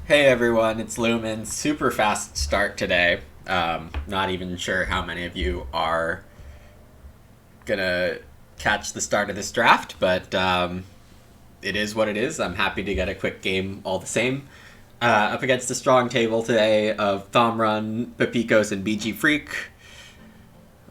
Hey everyone, it's Lumen. Super fast start today. Not even sure how many of you are gonna catch the start of this draft, but it is what it is. I'm happy to get a quick game all the same. Up against a strong table today of Thomrun, Pepikos, and BG Freak,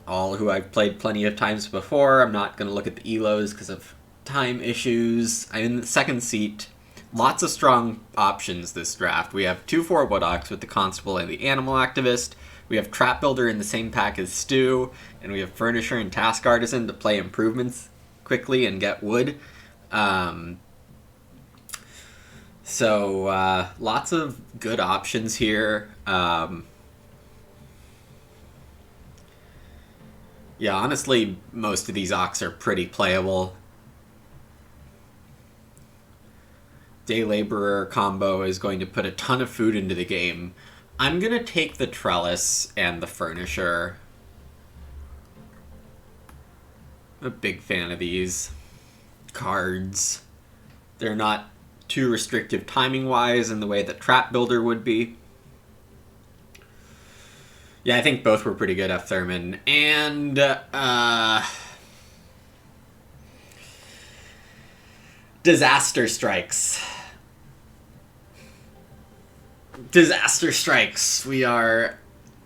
all who I've played plenty of times before. I'm not gonna look at the elos because of time issues. I'm in the second seat. Lots of strong options this draft. We have 2/4 Woodocks with the Constable and the Animal Activist. We have Trap Builder in the same pack as Stu, and we have Furnisher and Task Artisan to play improvements quickly and get wood. So lots of good options here. Yeah, honestly, most of these Ox are pretty playable. Day Laborer combo is going to put a ton of food into the game. I'm going to take the Trellis and the Furnisher. I'm a big fan of these cards. They're not too restrictive timing-wise in the way that Trap Builder would be. Yeah, I think both were pretty good, F. Thurman. And, Disaster Strikes. Disaster Strikes. We are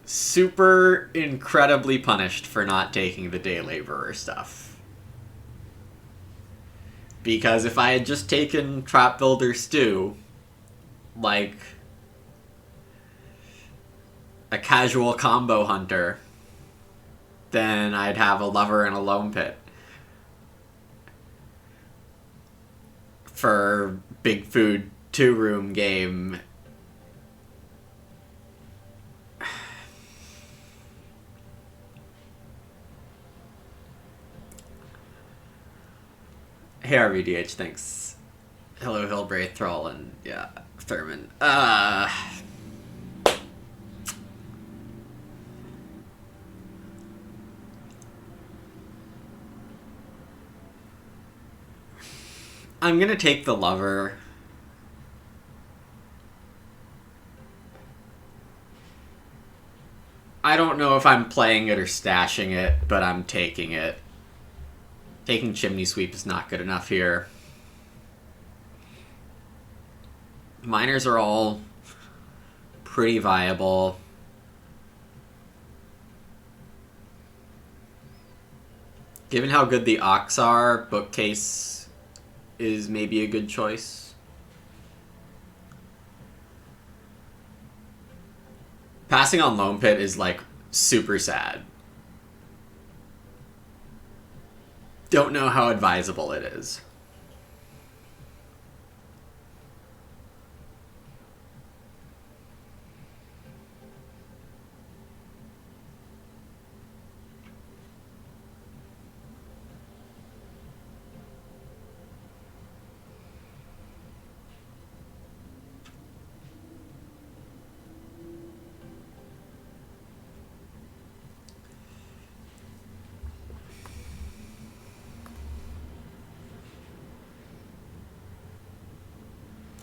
super incredibly punished for not taking the Day Laborer stuff. Because if I had just taken Trap Builder Stew, like a casual combo hunter, then I'd have a Lover and a Lone Pit for Big Food 2-room game. Hey RVDH, thanks. Hello Hillbraith Thrall and yeah, Thurman. I'm gonna take the Lover. I don't know if I'm playing it or stashing it, but I'm taking it. Taking Chimney Sweep is not good enough here. Miners are all pretty viable. Given how good the Ox are, Bookcase is maybe a good choice. Passing on Lone Pit is like super sad. Don't know how advisable it is.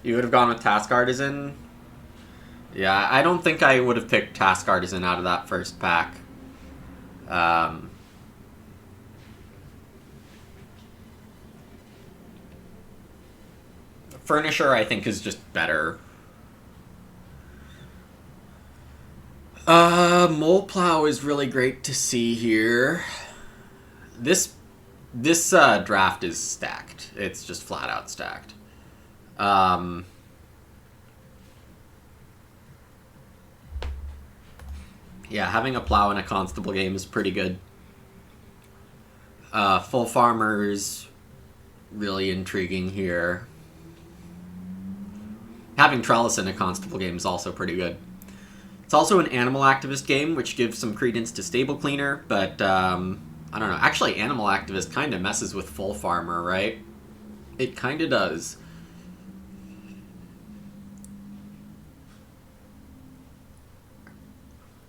You would have gone with Task Artisan? Yeah, I don't think I would have picked Task Artisan out of that first pack. Furnisher, I think, is just better. Mole Plow is really great to see here. This draft is stacked. It's just flat out stacked. Yeah, having a Plow in a Constable game is pretty good. Full Farmer's really intriguing here. Having Trellis in a Constable game is also pretty good. It's also an Animal Activist game, which gives some credence to Stable Cleaner, but I don't know. Actually, Animal Activist kind of messes with Full Farmer, right? It kind of does.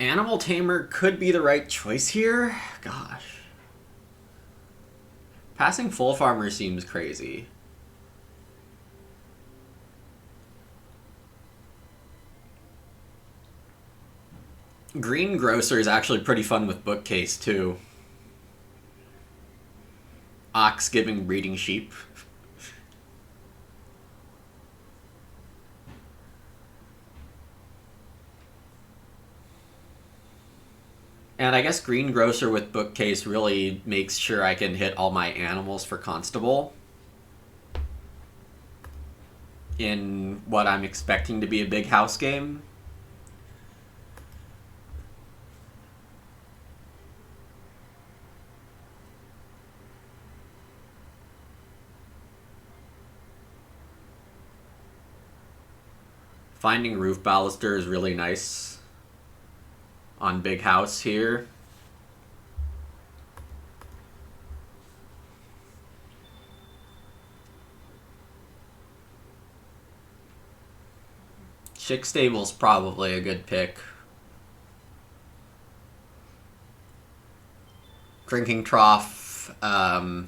Animal Tamer could be the right choice here. Gosh. Passing Full Farmer seems crazy. Green Grocer is actually pretty fun with Bookcase, too. Ox giving breeding sheep. And I guess Green Grocer with Bookcase really makes sure I can hit all my animals for Constable in what I'm expecting to be a big house game. Finding Roof Baluster is really nice on Big House here. Chick Stable's probably a good pick. Drinking Trough, not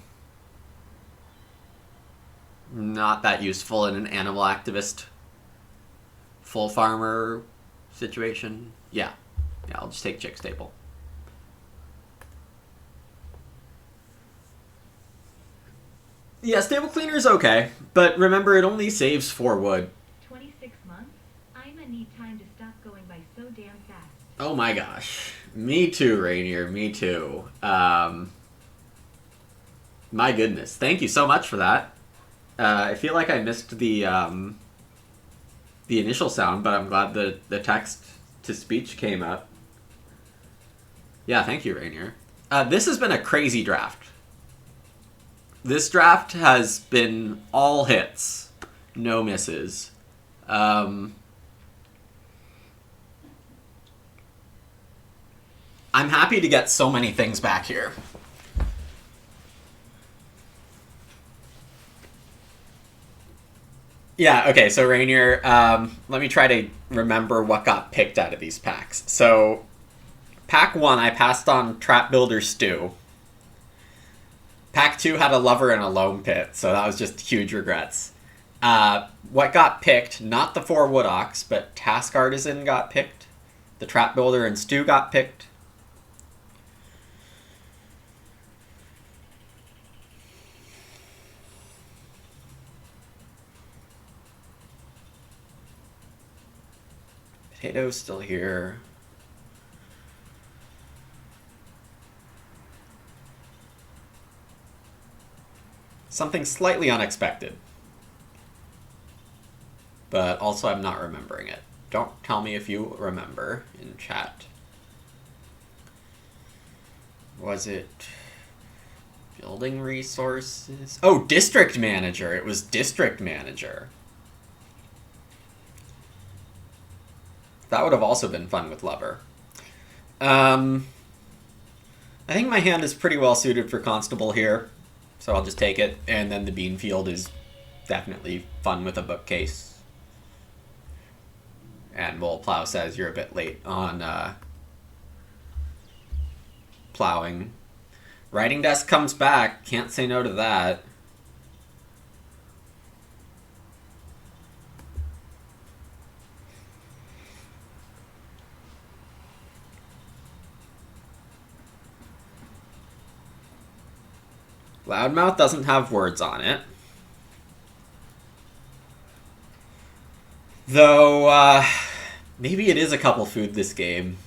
that useful in an animal activist full farmer situation. Yeah, I'll just take Chick Stable. Yeah, Stable Cleaner is okay, but remember it only saves 4 wood. 26 months? I'ma need time to stop going by so damn fast. Oh my gosh. Me too, Rainier, me too. My goodness. Thank you so much for that. I feel like I missed the initial sound, but I'm glad the text to speech came up. Yeah, thank you, Rainier. This has been a crazy draft. This draft has been all hits, no misses. I'm happy to get so many things back here. Yeah, okay, so Rainier, let me try to remember what got picked out of these packs. So, pack 1, I passed on Trap Builder Stew. Pack 2 had a Lover and a Loam Pit, so that was just huge regrets. What got picked, not the 4 Wood Ox, but Task Artisan got picked. The Trap Builder and Stew got picked. Potato's still here. Something slightly unexpected. But also I'm not remembering it. Don't tell me if you remember in chat. Was it building resources? Oh, district manager. It was district manager. That would have also been fun with Lover. I think my hand is pretty well suited for Constable here, so I'll just take it. And then the bean field is definitely fun with a bookcase. And Plow says you're a bit late on plowing. Writing desk comes back. Can't say no to that. Loudmouth doesn't have words on it. Though, maybe it is a couple food this game.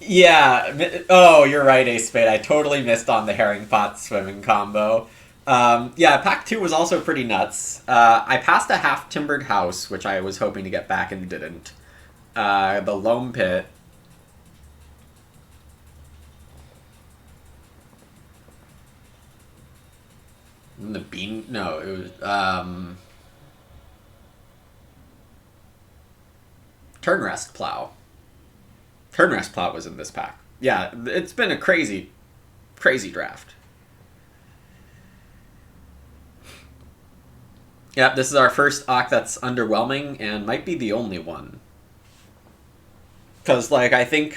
Yeah. Oh, you're right, Ace Spade. I totally missed on the herring pot swimming combo. Yeah, pack 2 was also pretty nuts. I passed a half-timbered house, which I was hoping to get back and didn't. The loam pit. And the bean... No, it was... Turnrest Plow. Turnrest Plow was in this pack. Yeah, it's been a crazy, crazy draft. Yep, this is our first Ock that's underwhelming, and might be the only one. Because, like, I think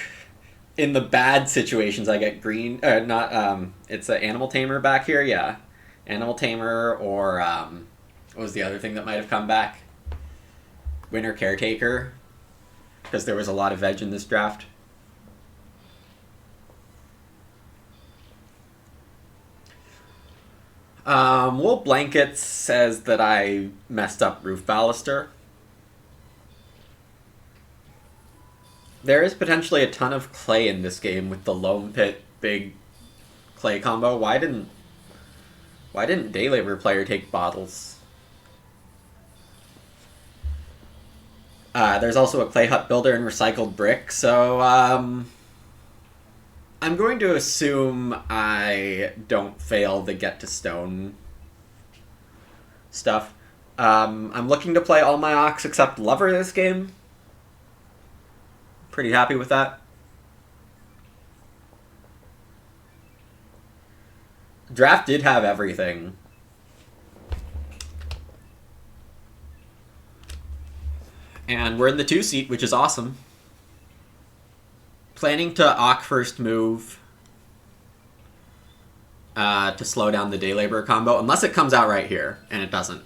in the bad situations I get green... it's an Animal Tamer back here, yeah. Animal Tamer, or what was the other thing that might have come back? Winter Caretaker, because there was a lot of veg in this draft. Wool Blankets says that I messed up Roof Baluster. There is potentially a ton of clay in this game with the Loam Pit big clay combo. Why didn't Day Labor player take bottles? There's also a clay hut builder and recycled brick, so I'm going to assume I don't fail the get to stone stuff. I'm looking to play all my Ox except Lover this game. Pretty happy with that. Draft did have everything. And we're in the 2 seat, which is awesome. Planning to Ock first move to slow down the Day Labor combo, unless it comes out right here, and it doesn't.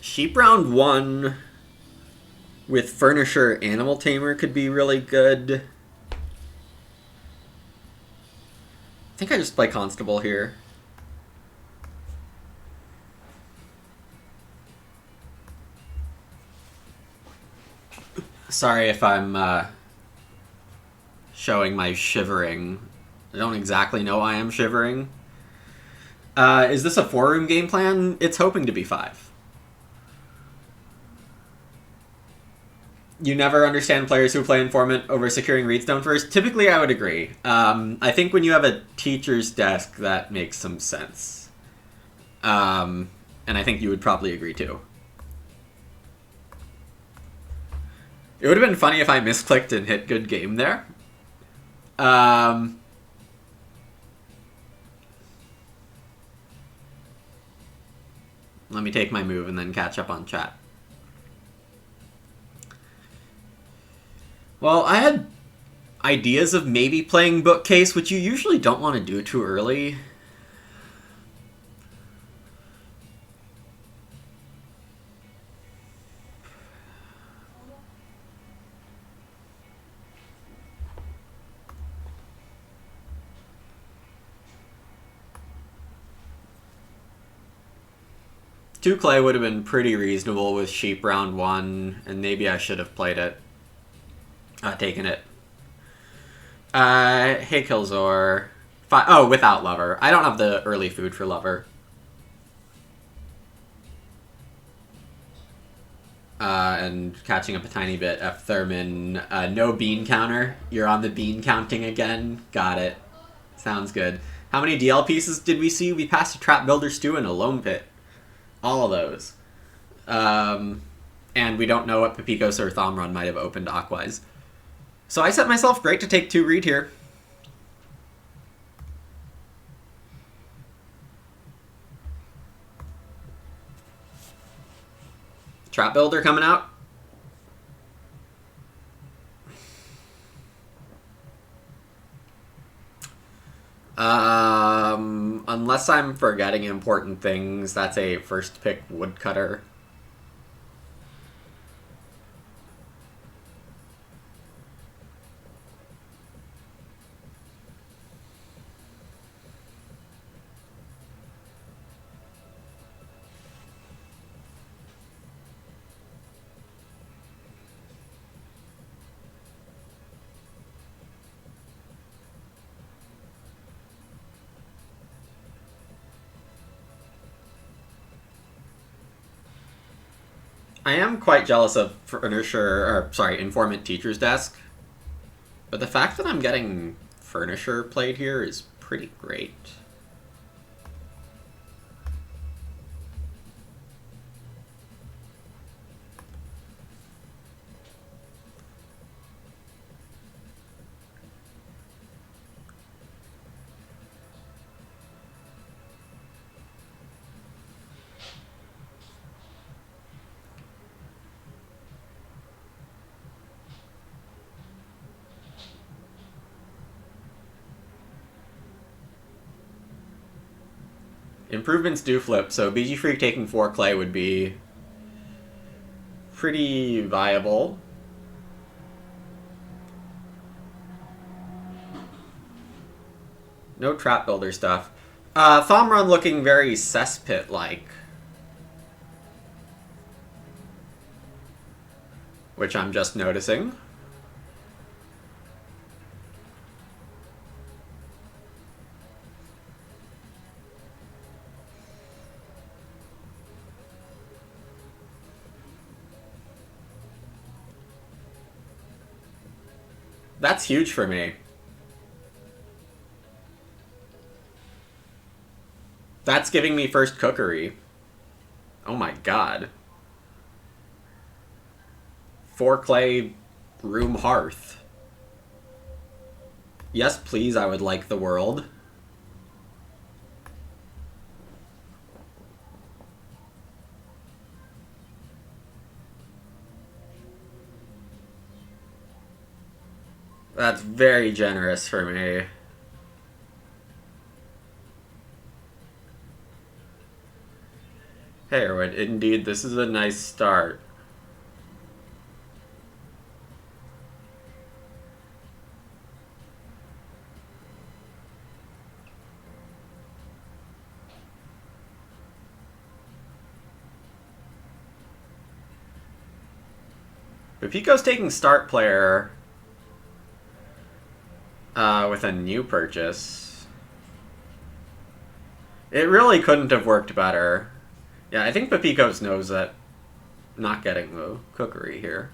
Sheep round 1 with Furnisher Animal Tamer could be really good. I think I just play Constable here. Sorry if I'm showing my shivering. I don't exactly know why I'm shivering. Is this a 4-room game plan? It's hoping to be 5. You never understand players who play Informant over securing Reedstone first? Typically, I would agree. I think when you have a teacher's desk, that makes some sense. And I think you would probably agree too. It would have been funny if I misclicked and hit good game there. Let me take my move and then catch up on chat. Well, I had ideas of maybe playing Bookcase, which you usually don't want to do too early. Two clay would have been pretty reasonable with Sheep round 1, and maybe I should have played it. Taken it. Hey Killzor. Oh, without Lover. I don't have the early food for Lover. And catching up a tiny bit. F. Thurman. No bean counter. You're on the bean counting again. Got it. Sounds good. How many DL pieces did we see? We passed a Trap Builder Stew and a Loam Pit. All of those. And we don't know what Pepikos or Thomron might have opened Aquwise. So I set myself great to take 2 read here. Trap Builder coming out. Unless I'm forgetting important things, that's a first pick Woodcutter. I am quite jealous of Informant Teacher's Desk. But the fact that I'm getting Furnisher played here is pretty great. Improvements do flip, so BG Freak taking 4 clay would be pretty viable. No trap builder stuff. Thomron looking very cesspit-like. Which I'm just noticing. That's huge for me. That's giving me first cookery. Oh my god. 4 clay room hearth. Yes, please, I would like the world. That's very generous for me. Hey, Erwin, indeed, this is a nice start. But Pico's taking start player with a new purchase. It really couldn't have worked better. Yeah, I think Pepicos knows that not getting the cookery here.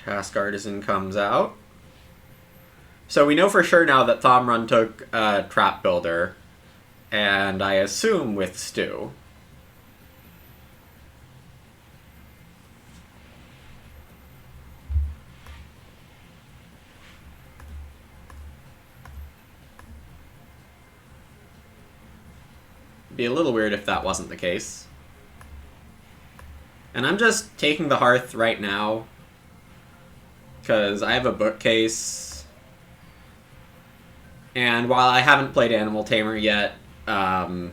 Task Artisan comes out. So we know for sure now that Thomrun took Trap Builder, and I assume with Stew. Be a little weird if that wasn't the case. And I'm just taking the Hearth right now because I have a bookcase. And while I haven't played Animal Tamer yet, I'll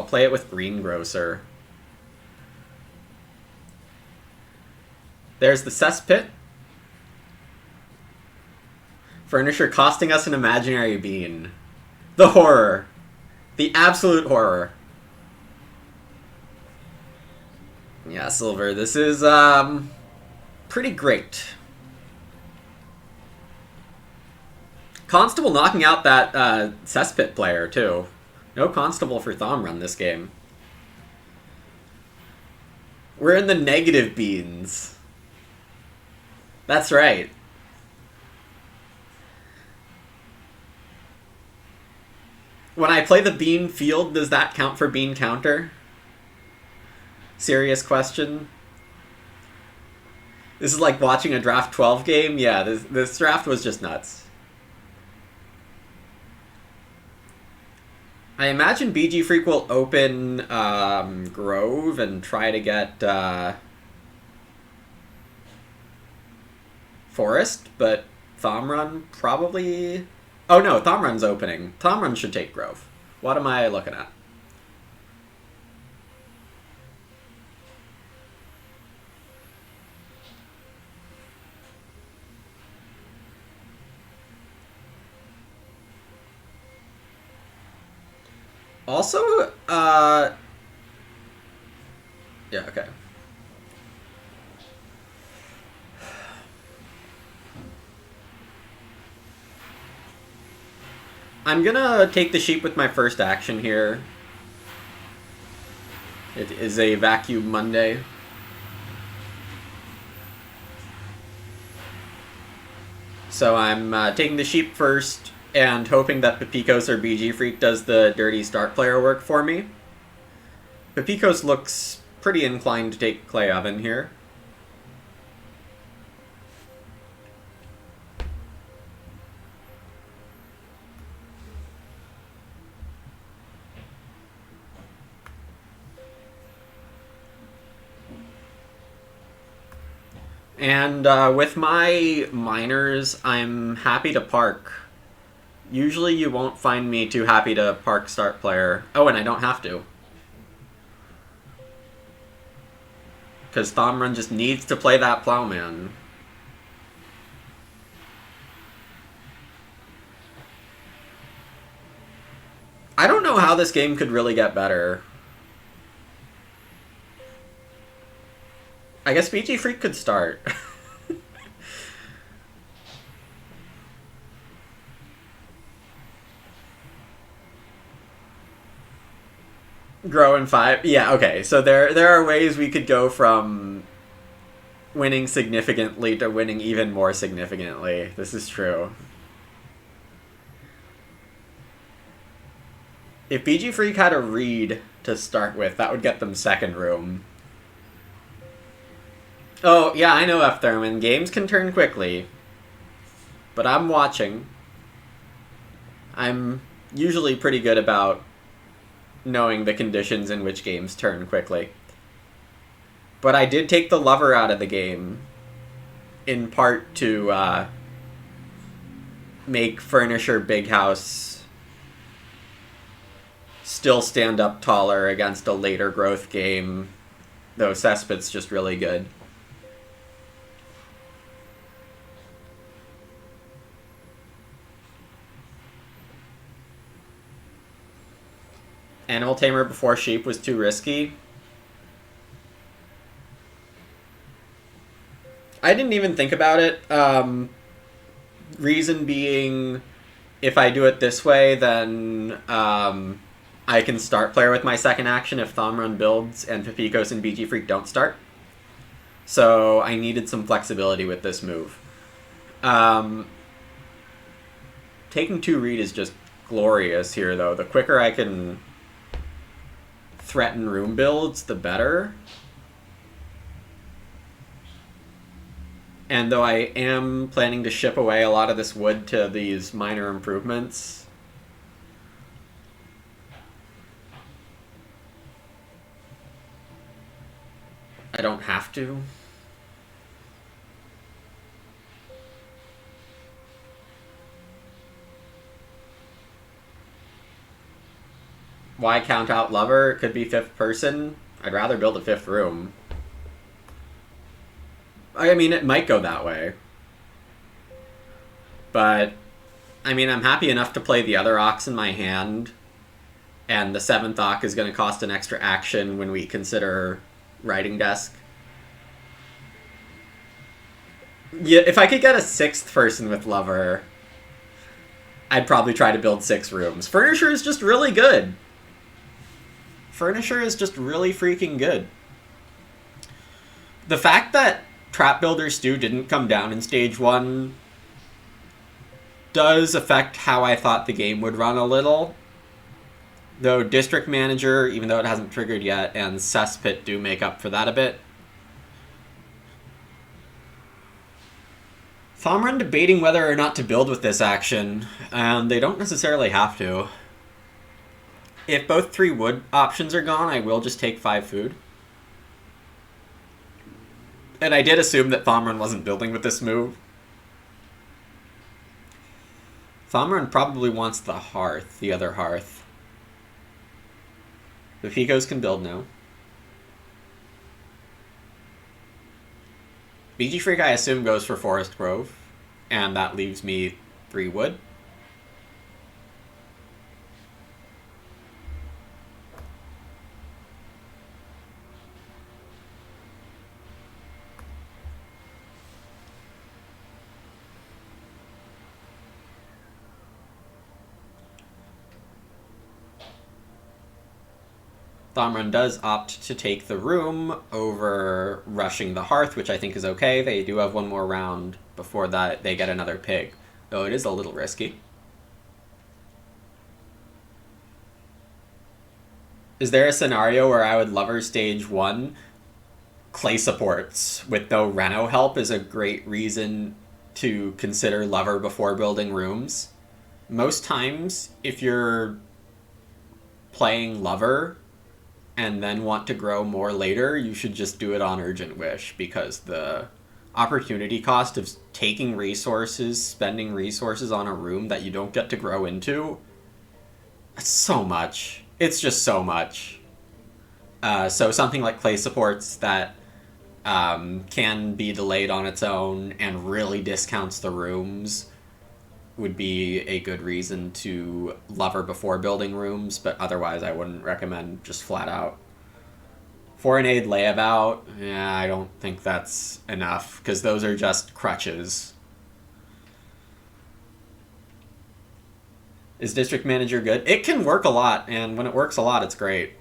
play it with Greengrocer. There's the Cesspit. Furniture costing us an imaginary bean. The horror. The absolute horror. Yeah, Silver, this is pretty great. Constable knocking out that Cesspit player, too. No Constable for Thomrun this game. We're in the negative beans. That's right. When I play the bean field, does that count for bean counter? Serious question. This is like watching a draft 12 game. Yeah, this draft was just nuts. I imagine BG Freak will open Grove and try to get Forest, but Thomrun probably... Oh no, Thomrun's opening. Thomrun should take Grove. What am I looking at? Also, yeah, okay. I'm gonna take the sheep with my first action here. It is a Vacuum Monday. So I'm taking the sheep first and hoping that Pepicos or BG Freak does the dirty start player work for me. Pepicos looks pretty inclined to take Clay Oven here. And with my miners, I'm happy to park. Usually you won't find me too happy to park start player. Oh, and I don't have to. Because Thomrun just needs to play that Plowman. I don't know how this game could really get better. I guess BG Freak could start. Grow in 5. Yeah, okay. So there are ways we could go from winning significantly to winning even more significantly. This is true. If BG Freak had a read to start with, that would get them second room. Oh, yeah, I know, F. Thurman. Games can turn quickly. But I'm watching. I'm usually pretty good about knowing the conditions in which games turn quickly. But I did take the lover out of the game, in part to make Furnisher Big House still stand up taller against a later growth game, though Cespit's just really good. Animal Tamer before Sheep was too risky. I didn't even think about it. Reason being, if I do it this way, then I can start player with my second action if Thomrun builds and Pipikos and BG Freak don't start. So I needed some flexibility with this move. Taking 2 read is just glorious here, though. The quicker I can threaten room builds, the better. And though I am planning to ship away a lot of this wood to these minor improvements, I don't have to. Why count out Lover? It could be 5th person. I'd rather build a 5th room. I mean, it might go that way. But, I mean, I'm happy enough to play the other Ox in my hand. And the 7th Ox is going to cost an extra action when we consider Writing Desk. Yeah, if I could get a 6th person with Lover, I'd probably try to build 6 rooms. Furnisher is just really good. Furnisher is just really freaking good. The fact that Trap Builder Stew didn't come down in Stage 1 does affect how I thought the game would run a little. Though District Manager, even though it hasn't triggered yet, and Cesspit do make up for that a bit. Thomrun debating whether or not to build with this action, and they don't necessarily have to. If both 3 wood options are gone, I will just take 5 food. And I did assume that Thomrun wasn't building with this move. Thomrun probably wants the hearth, the other hearth. The Picos can build now. BG Freak, I assume, goes for Forest Grove, and that leaves me 3 wood. Thomrun does opt to take the room over rushing the hearth, which I think is okay. They do have 1 more round before that they get another pig, though it is a little risky. Is there a scenario where I would Lover Stage 1? Clay supports with no Reno help is a great reason to consider Lover before building rooms. Most times, if you're playing Lover and then want to grow more later, you should just do it on Urgent Wish, because the opportunity cost of taking resources, spending resources on a room that you don't get to grow into, it's so much. It's just so much. So something like clay supports that can be delayed on its own and really discounts the rooms would be a good reason to lever before building rooms, but otherwise I wouldn't recommend just flat out. Foreign aid layabout, yeah, I don't think that's enough, because those are just crutches. Is district manager good? It can work a lot, and when it works a lot, it's great.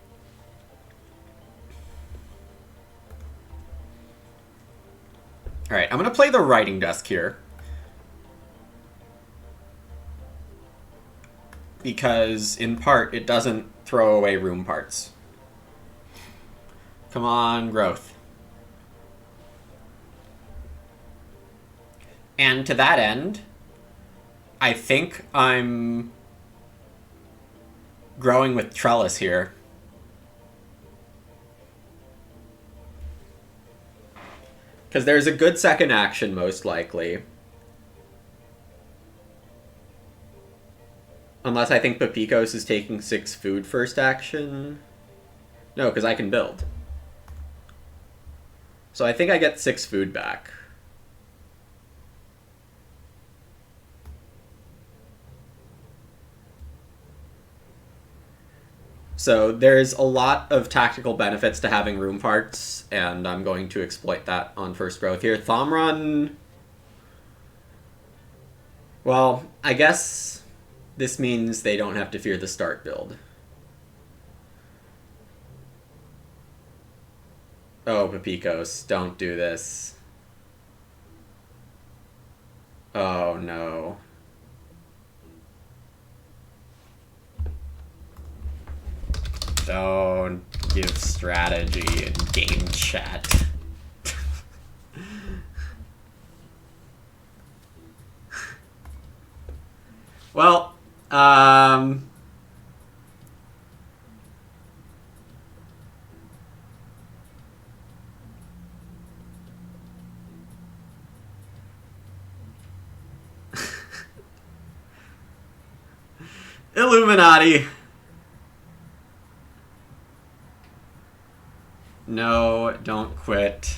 Alright, I'm going to play the writing desk here. Because, in part, it doesn't throw away room parts. Come on, growth. And to that end, I think I'm growing with trellis here. Because there's a good second action, most likely. Unless I think Papikos is taking 6 food first action. No, because I can build. So I think I get 6 food back. So there's a lot of tactical benefits to having room parts, and I'm going to exploit that on first growth here. Thomron... Well, I guess this means they don't have to fear the start build. Oh, Papikos, don't do this. Oh, no. Don't give strategy in game chat. Well, Illuminati. No, don't quit.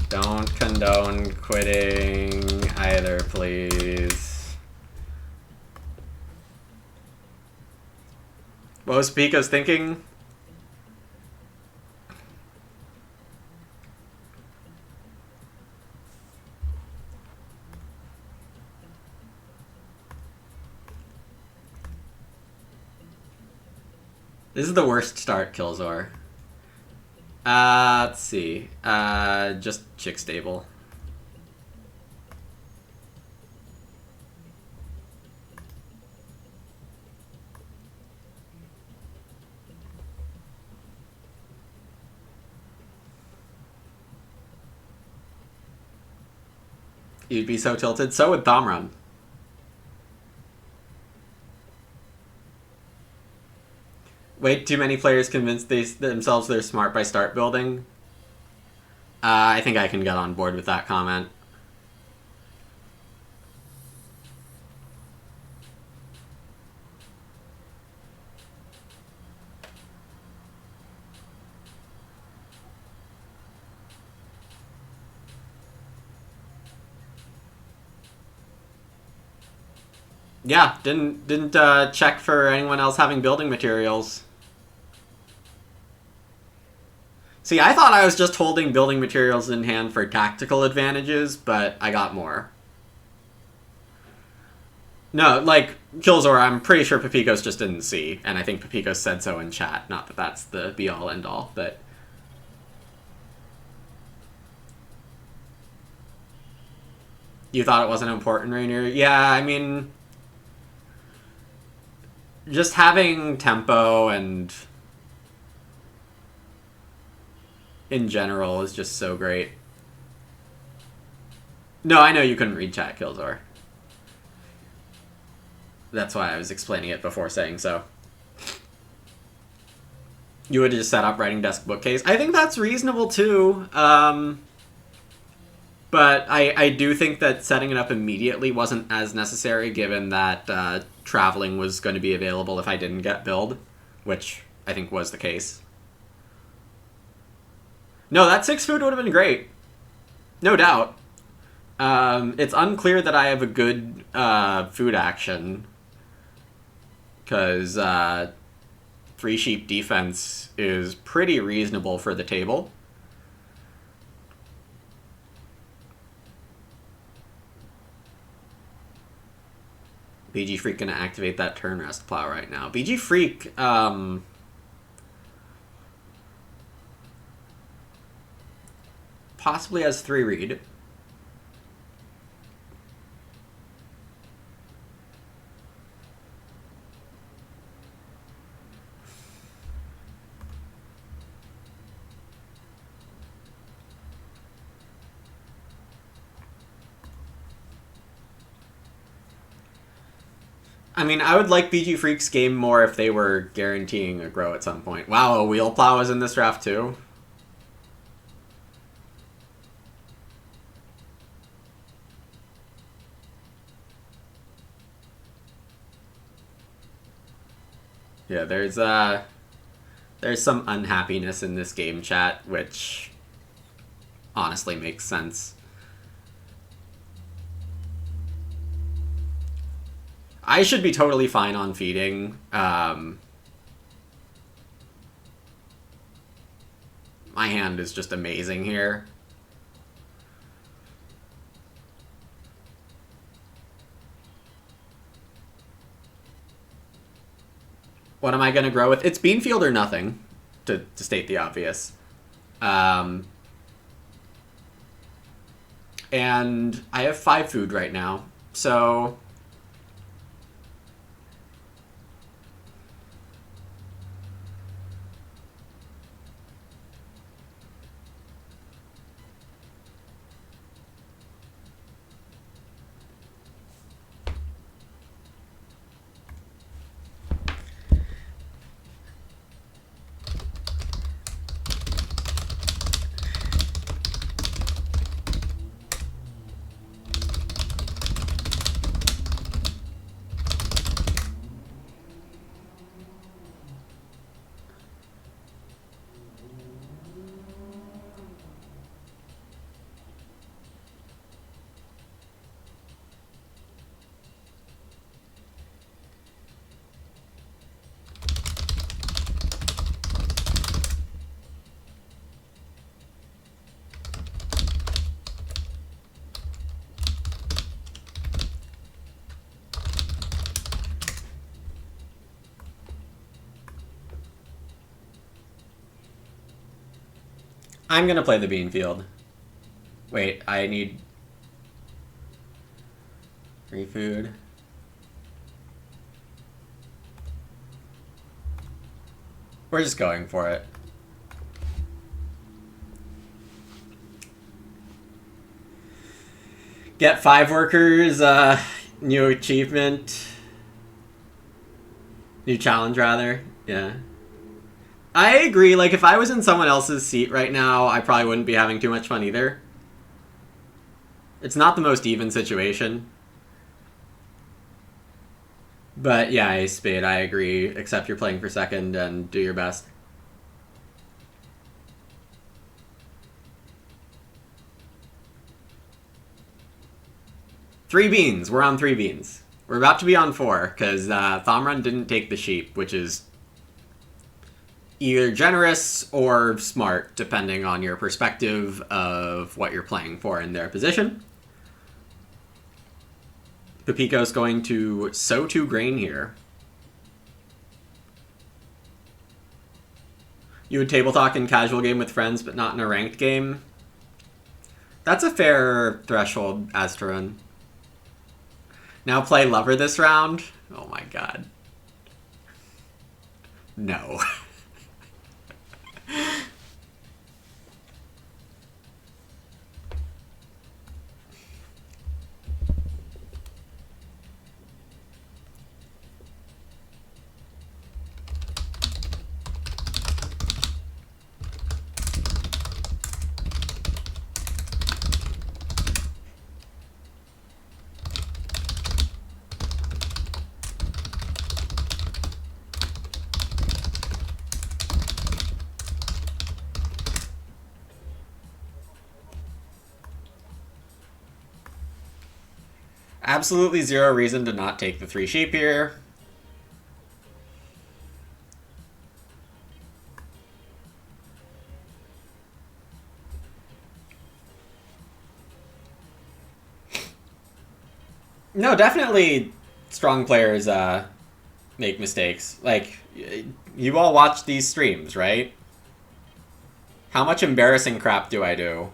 Don't condone quitting either, please. What was Pika's thinking? This is the worst start, Killzor. Let's see. Just chick stable. You'd be so tilted. So would Thomron. Way too many players convince themselves they're smart by start building. I think I can get on board with that comment. Yeah, didn't check for anyone else having building materials. See, I thought I was just holding building materials in hand for tactical advantages, but I got more. No, like, Killzor, I'm pretty sure Papikos just didn't see, and I think Papikos said so in chat. Not that that's the be-all, end-all, but... You thought it wasn't important, Rainier? Yeah, I mean... Just having tempo and... in general is just so great. No, I know you couldn't read chat, Killzor. That's why I was explaining it before saying so. You would have just set up writing desk bookcase. I think that's reasonable too. But I do think that setting it up immediately wasn't as necessary, given that traveling was going to be available if I didn't get build, which I think was the case. No, that 6 food would have been great. No doubt. It's unclear that I have a good food action, because Free Sheep defense is pretty reasonable for the table. BG Freak gonna activate that turn rest plow right now. BG Freak, possibly has 3 read. I mean, I would like BG Freak's game more if they were guaranteeing a grow at some point. Wow, a wheel plow is in this draft too? Yeah, there's some unhappiness in this game chat, which honestly makes sense. I should be totally fine on feeding. My hand is just amazing here. What am I going to grow with? It's Beanfield or nothing, to state the obvious. And I have 5 food right now, so... I'm gonna play the Beanfield. Wait, I need... free food. We're just going for it. Get 5 workers, new achievement. New challenge, rather. Yeah. I agree, like, if I was in someone else's seat right now, I probably wouldn't be having too much fun either. It's not the most even situation. But yeah, Ace Spade, I agree. Except you're playing for second and do your best. Three beans. We're on 3 beans. We're about to be on 4, because Thomrun didn't take the sheep, which is either generous or smart, depending on your perspective of what you're playing for in their position. Pepiko's going to sow 2 grain here. You would table talk in casual game with friends, but not in a ranked game. That's a fair threshold, Astarun. Now play Lover this round? Oh my god. No. Absolutely zero reason to not take the 3 sheep here. No, definitely strong players make mistakes. Like, you all watch these streams, right? How much embarrassing crap do I do?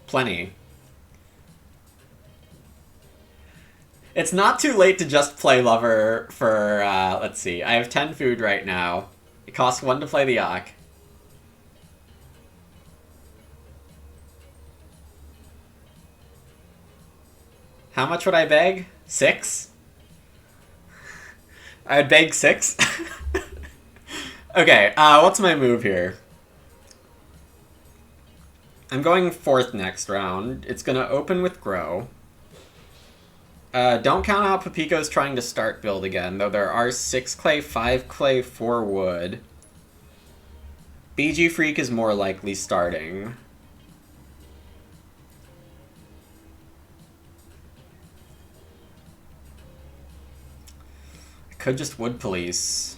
Plenty. It's not too late to just play Lover for, let's see. I have 10 food right now. It costs 1 to play the Yak. How much would I beg? 6? I would beg 6? Okay, what's my move here? I'm going 4th next round. It's gonna open with Grow. Don't count out Papico's trying to start build again, though there are 6 clay, 5 clay, 4 wood. BG Freak is more likely starting. I could just Wood Police.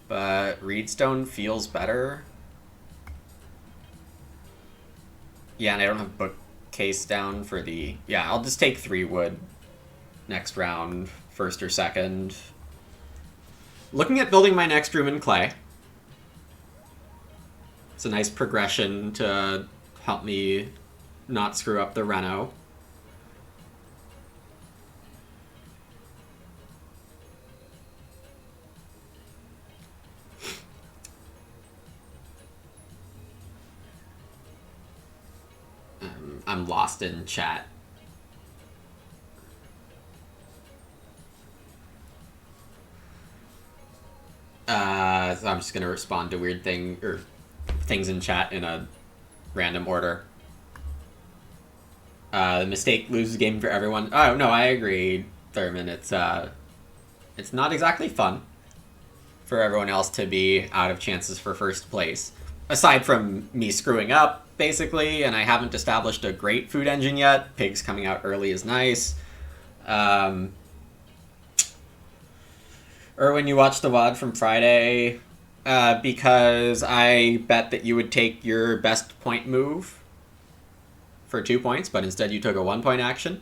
But Reedstone feels better. Yeah, and I don't have Bookcase down for the... Yeah, I'll just take 3 wood next round, 1st or 2nd. Looking at building my next room in clay. It's a nice progression to help me not screw up the reno. I'm lost in chat. So I'm just gonna respond to weird things in chat in a random order. The mistake loses game for everyone. Oh no, I agree, Thurman. It's not exactly fun for everyone else to be out of chances for 1st place. Aside from me screwing up, basically, and I haven't established a great food engine yet. Pigs coming out early is nice. Erwin, you watched the VOD from Friday because I bet that you would take your best point move for 2 points, but instead you took a 1-point action.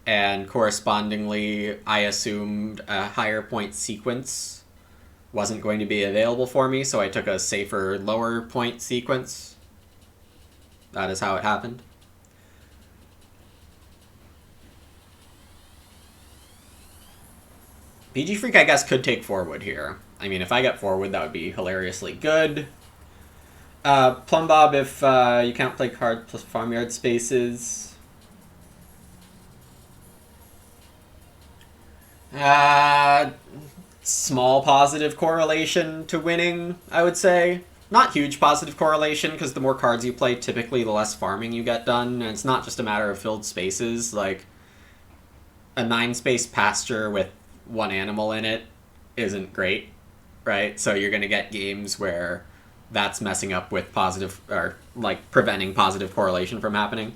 And correspondingly, I assumed a higher point sequence wasn't going to be available for me, so I took a safer, lower point sequence. That is how it happened. BG Freak, I guess, could take 4 wood here. I mean, if I get 4 wood, that would be hilariously good. Plumbob, if you can't play card plus farmyard spaces. Small positive correlation to winning, I would say. Not huge positive correlation, because the more cards you play, typically the less farming you get done. And it's not just a matter of filled spaces. Like, a 9-space pasture with 1 animal in it isn't great, right? So you're going to get games where that's messing up with positive, or, like, preventing positive correlation from happening.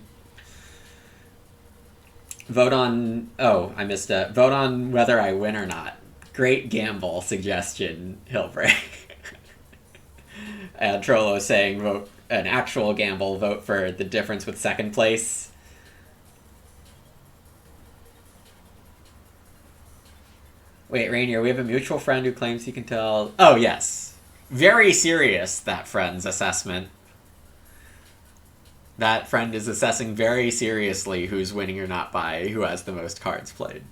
Vote on... Oh, I missed it. Vote on whether I win or not. Great gamble suggestion, Hillbreak. And Trollo saying vote an actual gamble, vote for the difference with 2nd place. Wait, Rainier, we have a mutual friend who claims he can tell... Oh, yes. Very serious, that friend's assessment. That friend is assessing very seriously who's winning or not by who has the most cards played.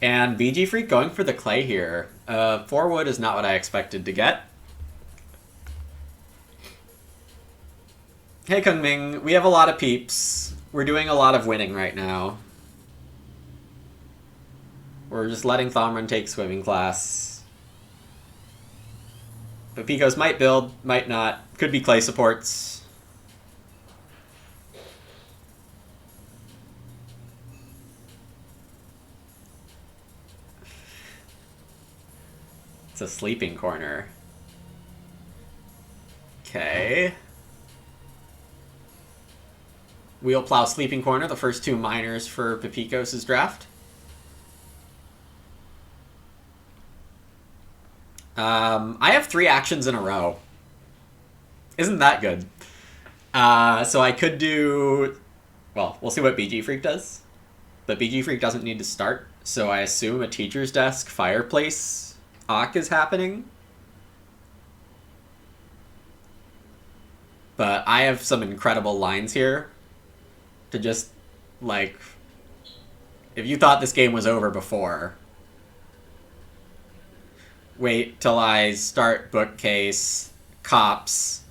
And BG Freak going for the clay here. 4 wood is not what I expected to get. Hey Kungming, we have a lot of peeps. We're doing a lot of winning right now. We're just letting Thomran take swimming class. But Picos might build, might not. Could be clay supports. It's a sleeping corner. Okay. Wheelplow, Sleeping Corner, the first two minors for Pepikos' draft. I have 3 actions in a row. Isn't that good? So I could do... Well, we'll see what BG Freak does. But BG Freak doesn't need to start, so I assume a teacher's desk fireplace Ock is happening. But I have some incredible lines here to just, like... If you thought this game was over before... Wait till I start Bookcase, Cops,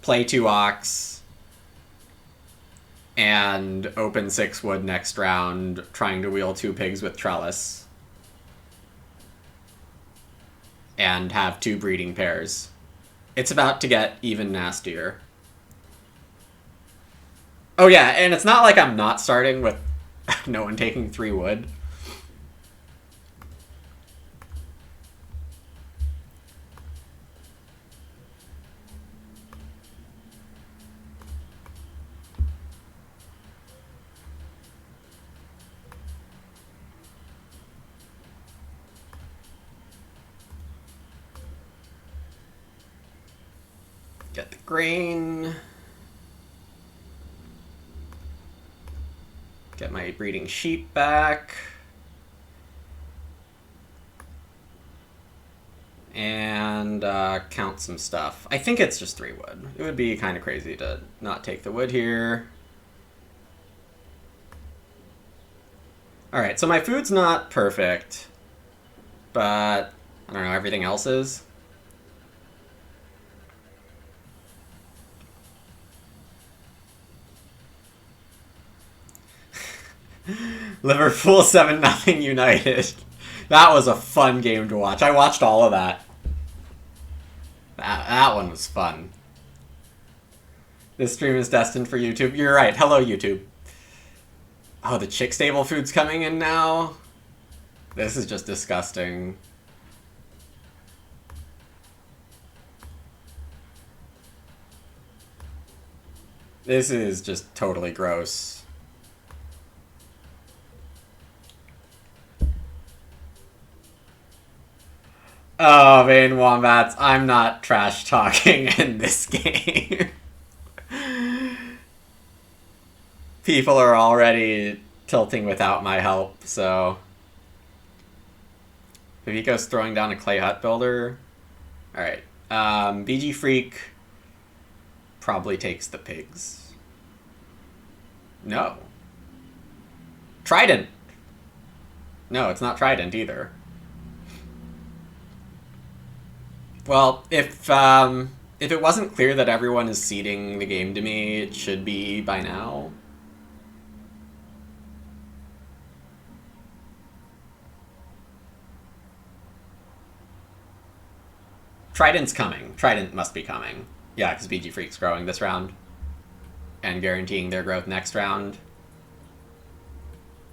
play 2 Ox, and open 6 wood next round, trying to wheel 2 pigs with Trellis. And have 2 breeding pairs. It's about to get even nastier. Oh yeah, and it's not like I'm not starting with no one taking 3 wood. Get the grain. Get my breeding sheep back. And count some stuff. I think it's just 3 wood. It would be kind of crazy to not take the wood here. Alright, so my food's not perfect. But, I don't know, everything else is. Liverpool 7-0 United. That was a fun game to watch. I watched all of that. That one was fun. This stream is destined for YouTube. You're right. Hello, YouTube. Oh, the chick stable food's coming in now? This is just disgusting. This is just totally gross. Oh, Vane Wombats, I'm not trash talking in this game. People are already tilting without my help, so... Viviko's throwing down a clay hut builder. Alright. BG Freak probably takes the pigs. No. Trident! No, it's not Trident either. Well, if it wasn't clear that everyone is ceding the game to me, it should be by now. Trident's coming. Trident must be coming. Yeah, because BG Freak's growing this round. And guaranteeing their growth next round.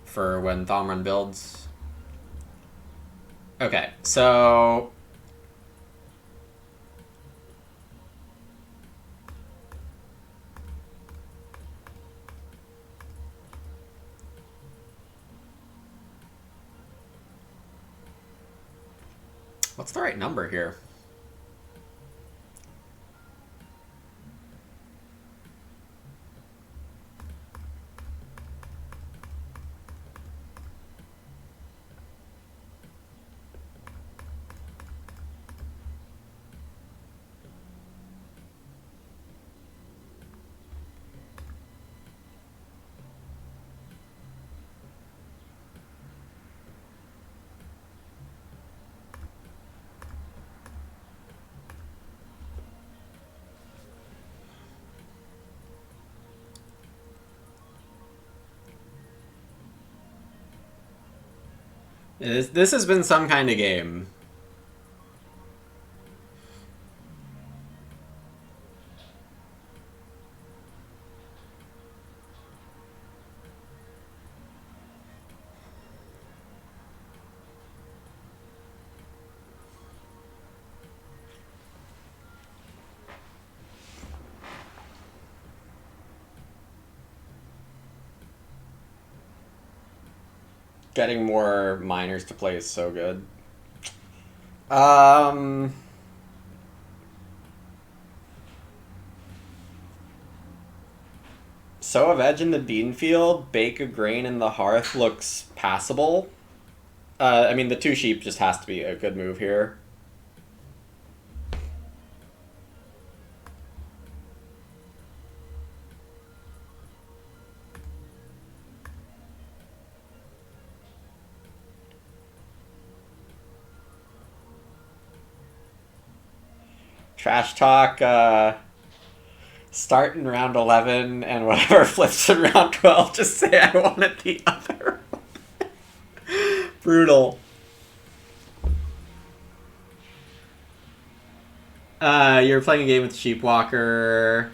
For when Thomrun builds. Okay, so... What's the right number here? This has been some kind of game. getting more miners to play is so good. Sow a veg in the bean field, bake a grain in the hearth looks passable. I mean, the 2 sheep just has to be a good move here. Trash talk, start in round 11, and whatever flips in round 12, just say I wanted the other one. Brutal. You're playing a game with Sheepwalker.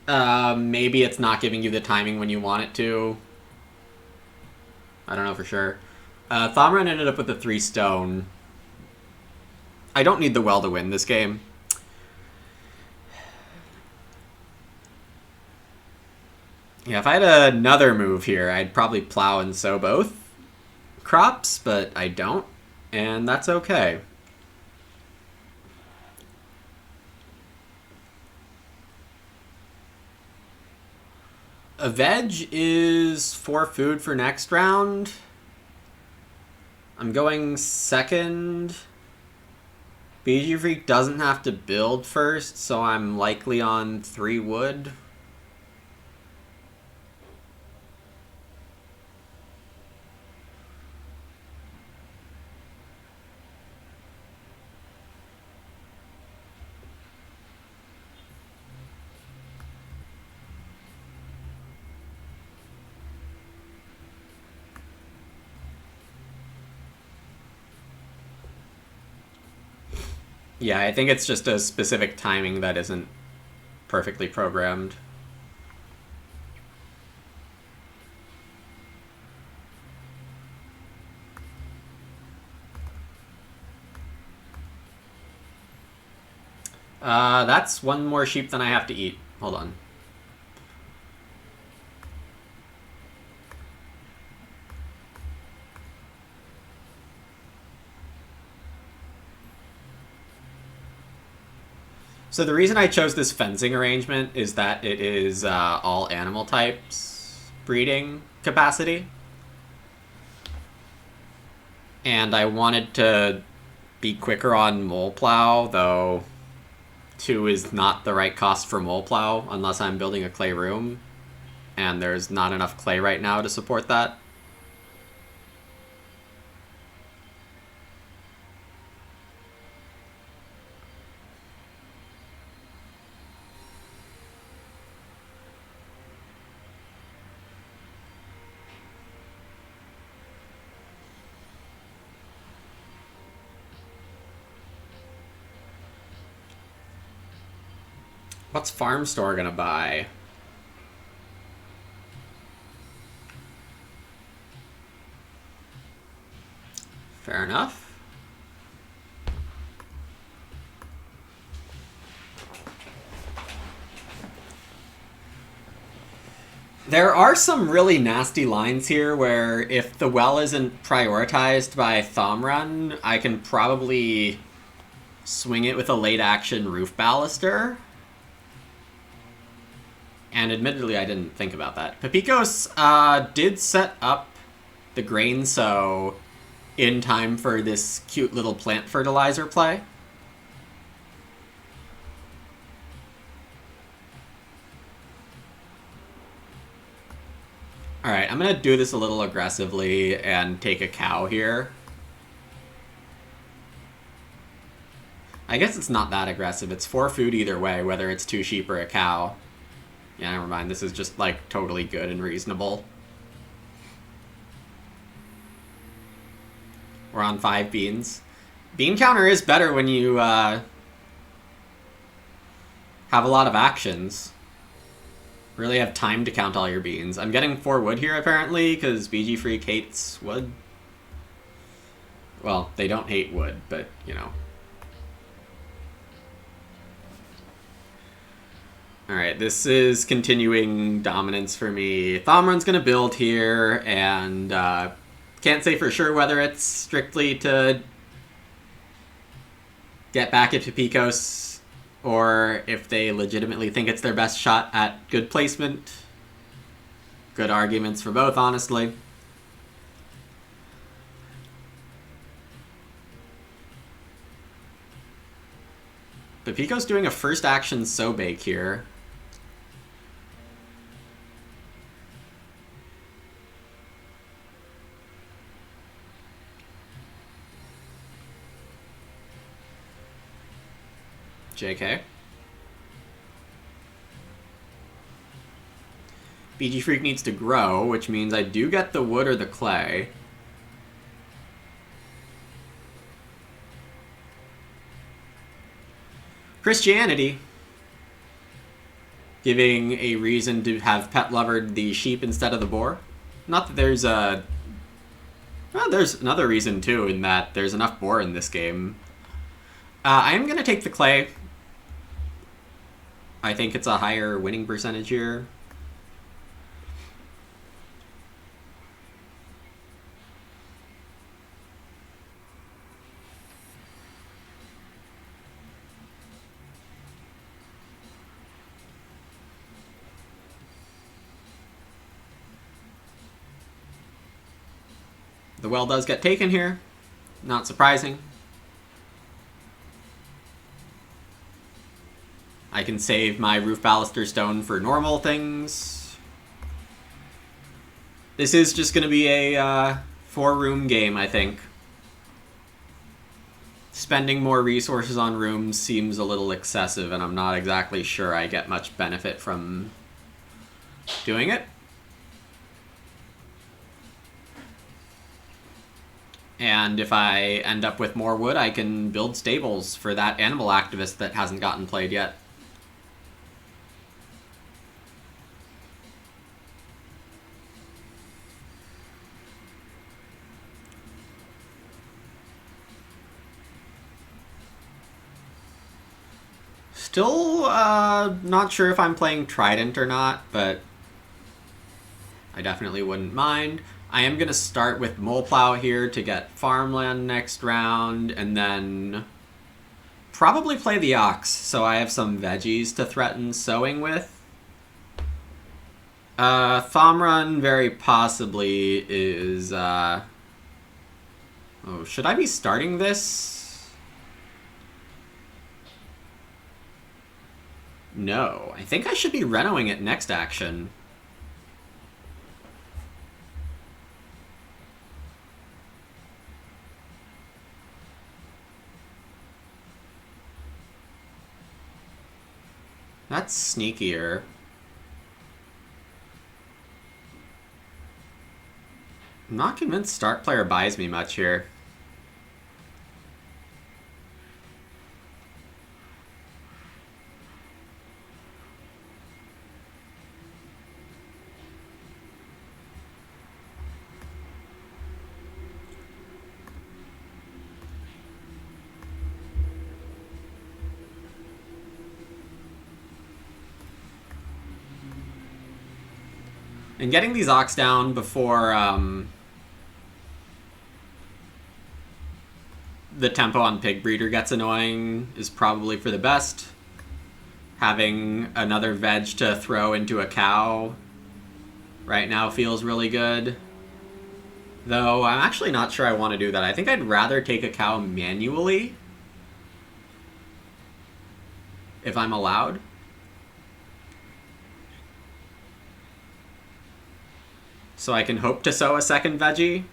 Maybe it's not giving you the timing when you want it to. I don't know for sure. Thomrun ended up with a 3 stone. I don't need the well to win this game. Yeah, if I had another move here, I'd probably plow and sow both crops, but I don't, and that's okay. A veg is 4 food for next round. I'm going second. BG Freak doesn't have to build first, so I'm likely on 3 wood. Yeah, I think it's just a specific timing that isn't perfectly programmed. That's 1 more sheep than I have to eat. Hold on. So the reason I chose this fencing arrangement is that it is all animal types breeding capacity. And I wanted to be quicker on mole plow, though 2 is not the right cost for mole plow unless I'm building a clay room. And there's not enough clay right now to support that. What's Farm Store gonna buy? Fair enough. There are some really nasty lines here where if the well isn't prioritized by Thomrun, I can probably swing it with a late action Roof Baluster. And admittedly, I didn't think about that. Pepikos did set up the grain sow in time for this cute little plant fertilizer play. Alright, I'm gonna do this a little aggressively and take a cow here. I guess it's not that aggressive. It's 4 food either way, whether it's 2 sheep or a cow. Yeah, never mind. This is just, like, totally good and reasonable. We're on 5 beans. Bean counter is better when you have a lot of actions. Really have time to count all your beans. I'm getting 4 wood here, apparently, because BG Freak hates wood. Well, they don't hate wood, but, you know. Alright, this is continuing dominance for me. Thomrun's gonna build here, and can't say for sure whether it's strictly to get back into Picos, or if they legitimately think it's their best shot at good placement. Good arguments for both, honestly. But Pico's doing a first action Sobake here. JK. BG Freak needs to grow, which means I do get the wood or the clay. Christianity. Giving a reason to have pet lovered the sheep instead of the boar. Not that there's a... Well, there's another reason too, in that there's enough boar in this game. I am going to take the clay. I think it's a higher winning percentage here. The well does get taken here. Not surprising. I can save my Roof Baluster Stone for normal things. This is just going to be a 4-room game, I think. Spending more resources on rooms seems a little excessive, and I'm not exactly sure I get much benefit from doing it. And if I end up with more wood, I can build stables for that animal activist that hasn't gotten played yet. Still not sure if I'm playing Trident or not, but I definitely wouldn't mind. I am going to start with Moleplow here to get farmland next round, and then probably play the Ox, so I have some veggies to threaten sowing with. Thomrun very possibly is... Oh, should I be starting this? No, I think I should be renoing it next action. That's sneakier. I'm not convinced start player buys me much here. And getting these Ox down before the tempo on Pig Breeder gets annoying is probably for the best. Having another veg to throw into a cow right now feels really good. Though I'm actually not sure I want to do that. I think I'd rather take a cow manually if I'm allowed. So I can hope to sow a second veggie.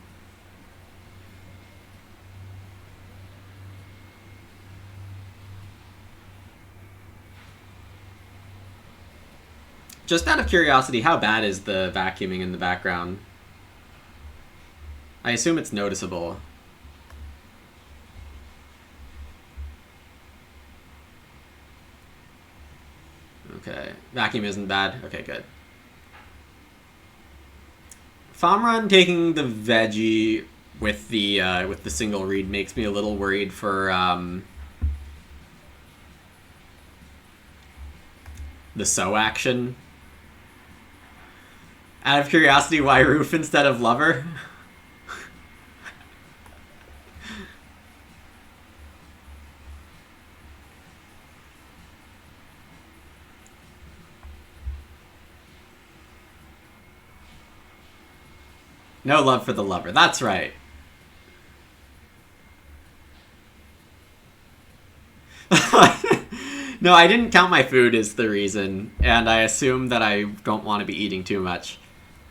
Just out of curiosity, how bad is the vacuuming in the background? I assume it's noticeable. Okay, vacuum isn't bad. Okay, good. Thomrun taking the veggie with the single read makes me a little worried for the sow action. Out of curiosity, why roof instead of lover? No love for the lover. That's right. No, I didn't count my food is the reason, and I assume that I don't want to be eating too much.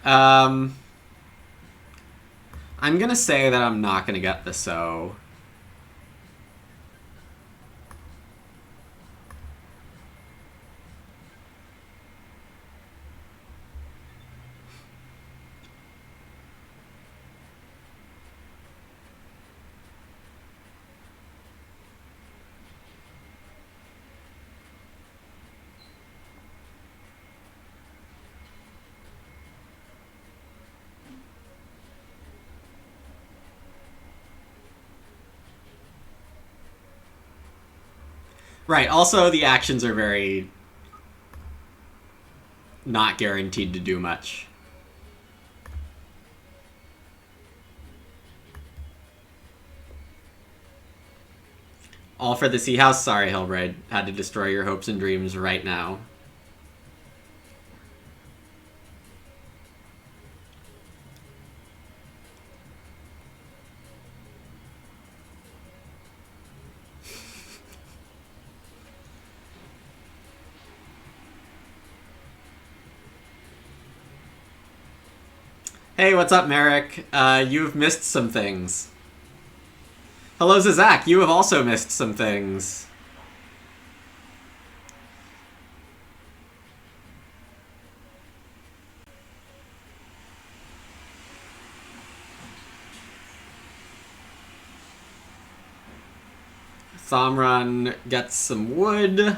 I'm gonna say that I'm not gonna get the sow. Right, also the actions are very not guaranteed to do much. All for the Sea House? Sorry, Hillbraid. Had to destroy your hopes and dreams right now. Hey, what's up, Merrick? You've missed some things. Hello, Zazak. You have also missed some things. Thomrun gets some wood.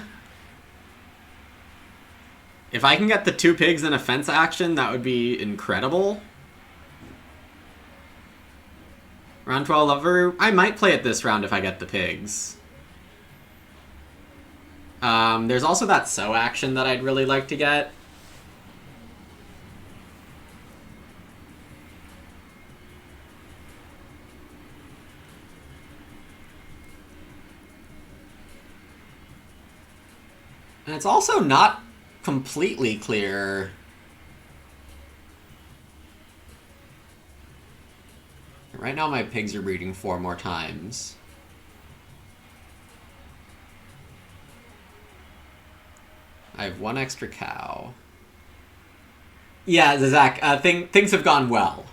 If I can get the 2 pigs in a fence action, that would be incredible. Round 12 lover. I might play it this round if I get the pigs. There's also that sow action that I'd really like to get. And it's also not completely clear. Right now my pigs are breeding 4 more times. I have 1 extra cow. Yeah, Zach, things have gone well.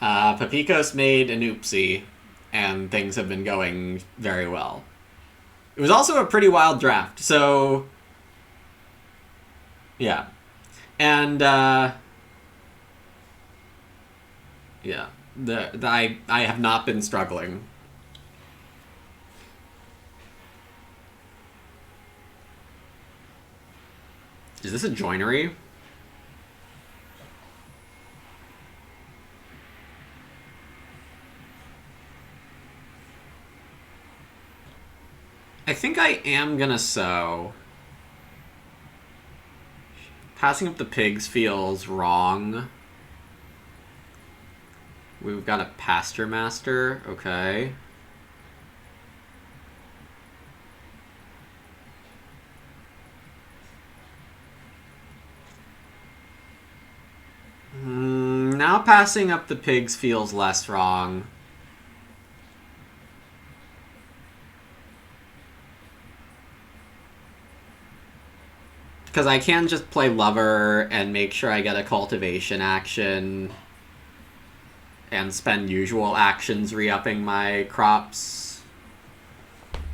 Papikos made an oopsie, and things have been going very well. It was also a pretty wild draft, so... yeah. And, yeah. I have not been struggling. Is this a joinery? I think I am gonna sow. Passing up the pigs feels wrong. We've got a pasture master, okay. Now passing up the pigs feels less wrong. Because I can just play lover and make sure I get a cultivation action and spend usual actions re-upping my crops.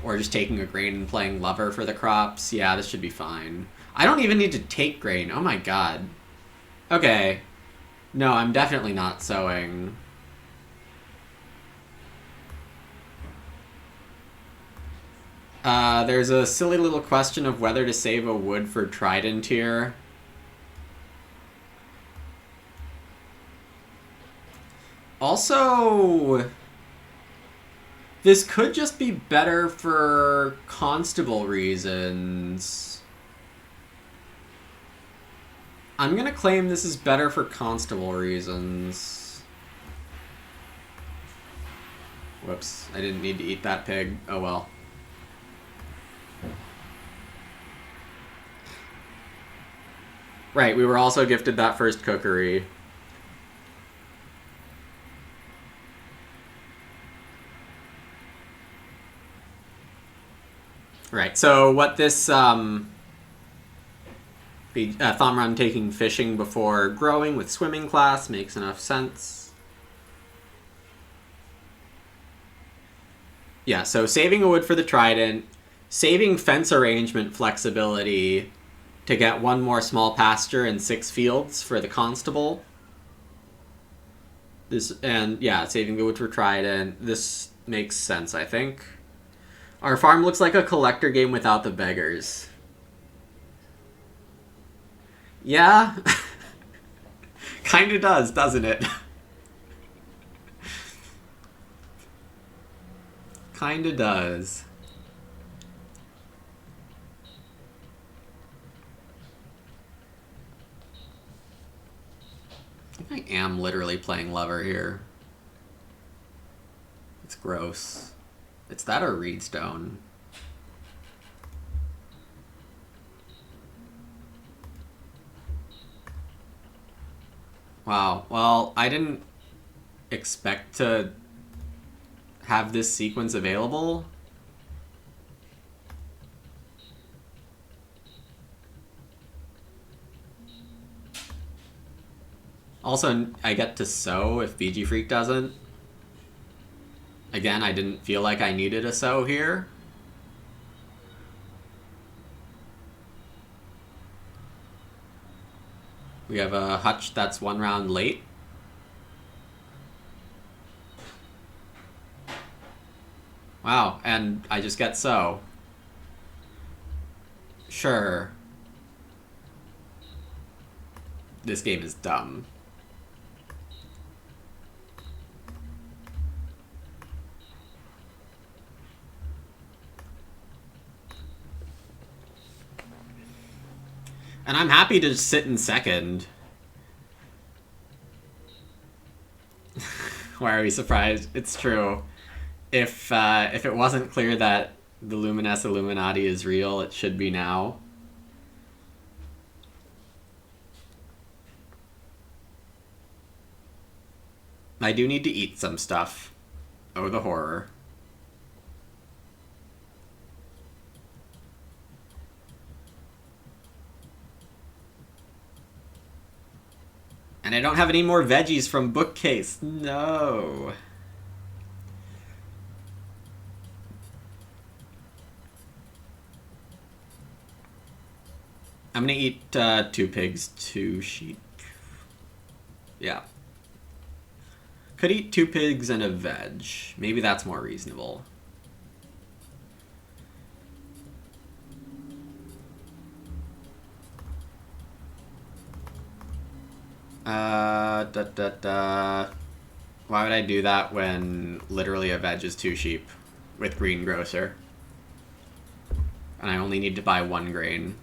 Or just taking a grain and playing lover for the crops. Yeah, this should be fine. I don't even need to take grain. Oh my god. Okay. No, I'm definitely not sowing. There's a silly little question of whether to save a wood for Trident here. Also, this could just be better for constable reasons. I'm gonna claim this is better for constable reasons. Whoops, I didn't need to eat that pig. Oh well. Right, we were also gifted that first cookery. Right, so what this Thumb Run taking fishing before growing with swimming class makes enough sense. Yeah, so saving a wood for the trident, saving fence arrangement flexibility to get one more small pasture and 6 fields for the constable. Saving the wood for trident. This makes sense, I think. Our farm looks like a collector game without the beggars. Yeah. Kinda does, doesn't it? Kinda does. I am literally playing Lever here. It's gross. It's that or Reedstone. Wow, well, I didn't expect to have this sequence available. Also, I get to sow if BG Freak doesn't. Again, I didn't feel like I needed a sow here. We have a Hutch that's 1 round late. Wow, and I just get sow. Sure. This game is dumb. And I'm happy to sit in second. Why are we surprised? It's true. If it wasn't clear that the Luminous Illuminati is real, it should be now. I do need to eat some stuff. Oh, the horror. And I don't have any more veggies from Bookcase. No. I'm gonna eat 2 pigs, 2 sheep. Yeah. Could eat 2 pigs and a veg. Maybe that's more reasonable. Why would I do that when literally a veg is 2 sheep with greengrocer? And I only need to buy 1 grain.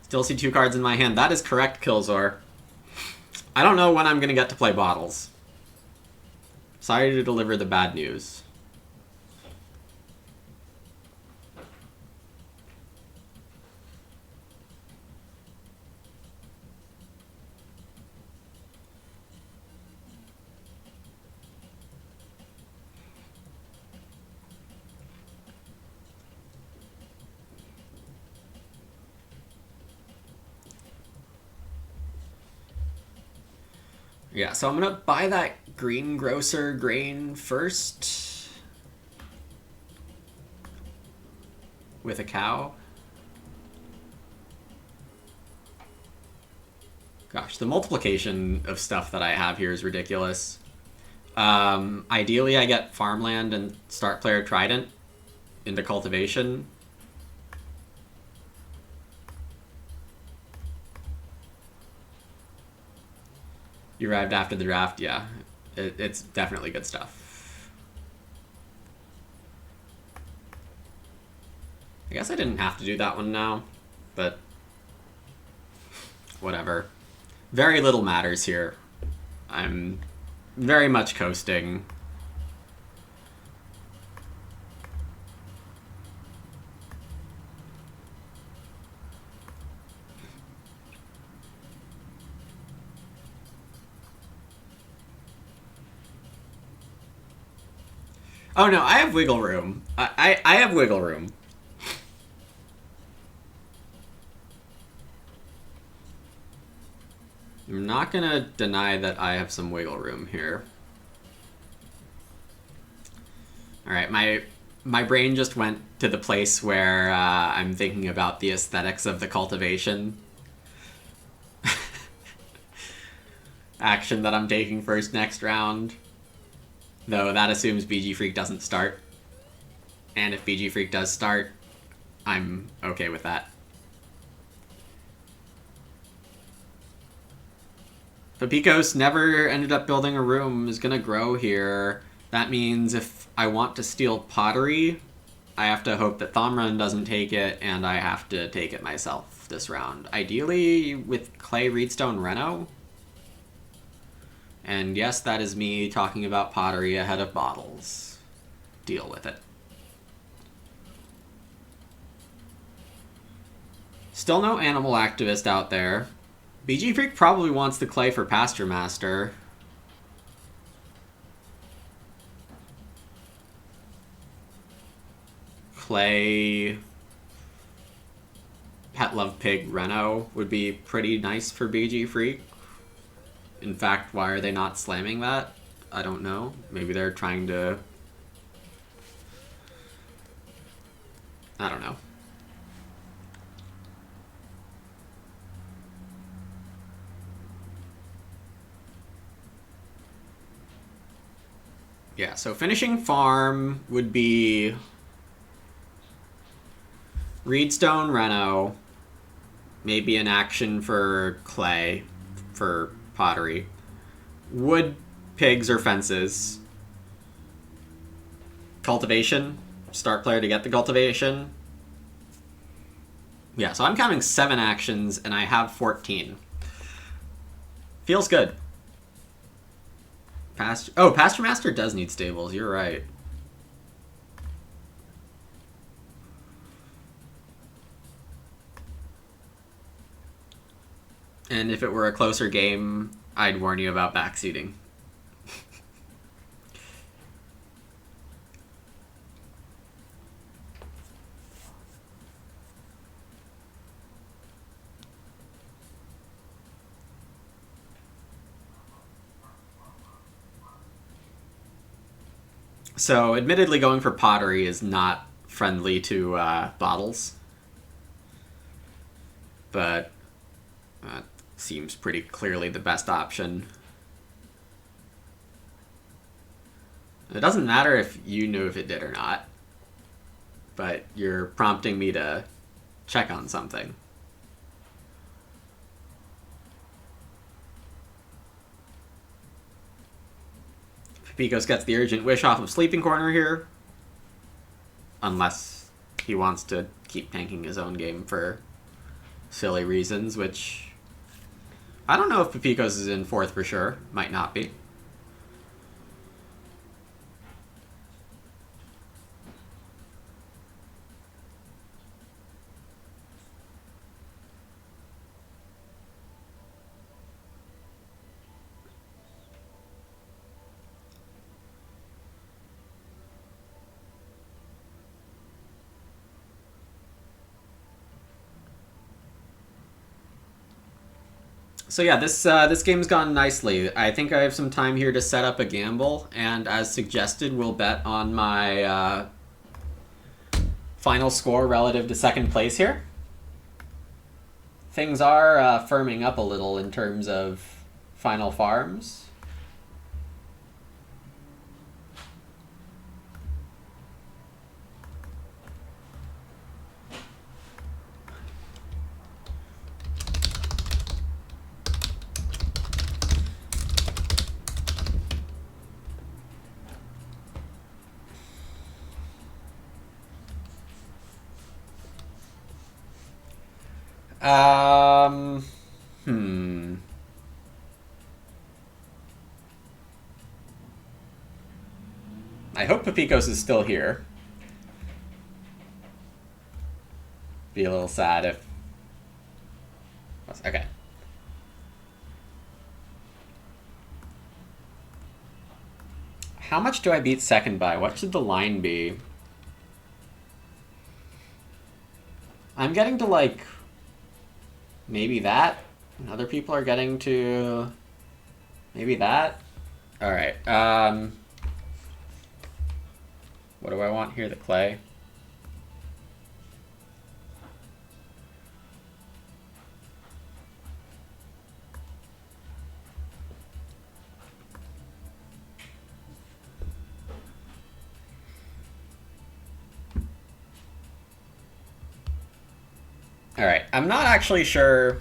Still see 2 cards in my hand. That is correct, Killzor. I don't know when I'm gonna get to play bottles. Sorry to deliver the bad news. Yeah, so I'm gonna buy that greengrocer grain first. With a cow. Gosh, the multiplication of stuff that I have here is ridiculous. Ideally, I get farmland and start player trident into cultivation. You arrived after the draft, yeah. It's definitely good stuff. I guess I didn't have to do that one now, but whatever. Very little matters here. I'm very much coasting. Oh no, I have wiggle room. I have wiggle room. I'm not gonna deny that I have some wiggle room here. Alright, my brain just went to the place where I'm thinking about the aesthetics of the cultivation action that I'm taking first next round. Though that assumes BG Freak doesn't start. And if BG Freak does start, I'm okay with that. Pepikos never ended up building a room, is gonna grow here. That means if I want to steal pottery, I have to hope that Thomrun doesn't take it, and I have to take it myself this round. Ideally with Clay, Reedstone, Reno. And yes, that is me talking about pottery ahead of bottles. Deal with it. Still no animal activist out there. BG Freak probably wants the Clay for Pasture Master. Clay, Pet Love Pig, Reno would be pretty nice for BG Freak. In fact, why are they not slamming that? I don't know. Maybe they're trying to... I don't know. Yeah, so finishing farm would be Reedstone, Reno, maybe an action for Clay, for pottery, wood, pigs, or fences, cultivation, start player to get the cultivation. Yeah, so I'm counting 7 actions, and I have 14. Feels good. Pasture Master does need stables, you're right. And if it were a closer game, I'd warn you about backseating. So, admittedly, going for pottery is not friendly to bottles. But seems pretty clearly the best option. It doesn't matter if you knew if it did or not, but you're prompting me to check on something. Pepikos gets the Urgent Wish off of Sleeping Corner here. Unless he wants to keep tanking his own game for silly reasons, which... I don't know if Pepikos is in 4th for sure. Might not be. So yeah, this game's gone nicely. I think I have some time here to set up a gamble, and as suggested, we'll bet on my final score relative to 2nd place here. Things are firming up a little in terms of final farms. Hmm. I hope Papikos is still here. Be a little sad if... Okay. How much do I beat second by? What should the line be? I'm getting to, like, maybe that. And other people are getting to maybe that. Alright, what do I want here? The clay? Alright, I'm not actually sure.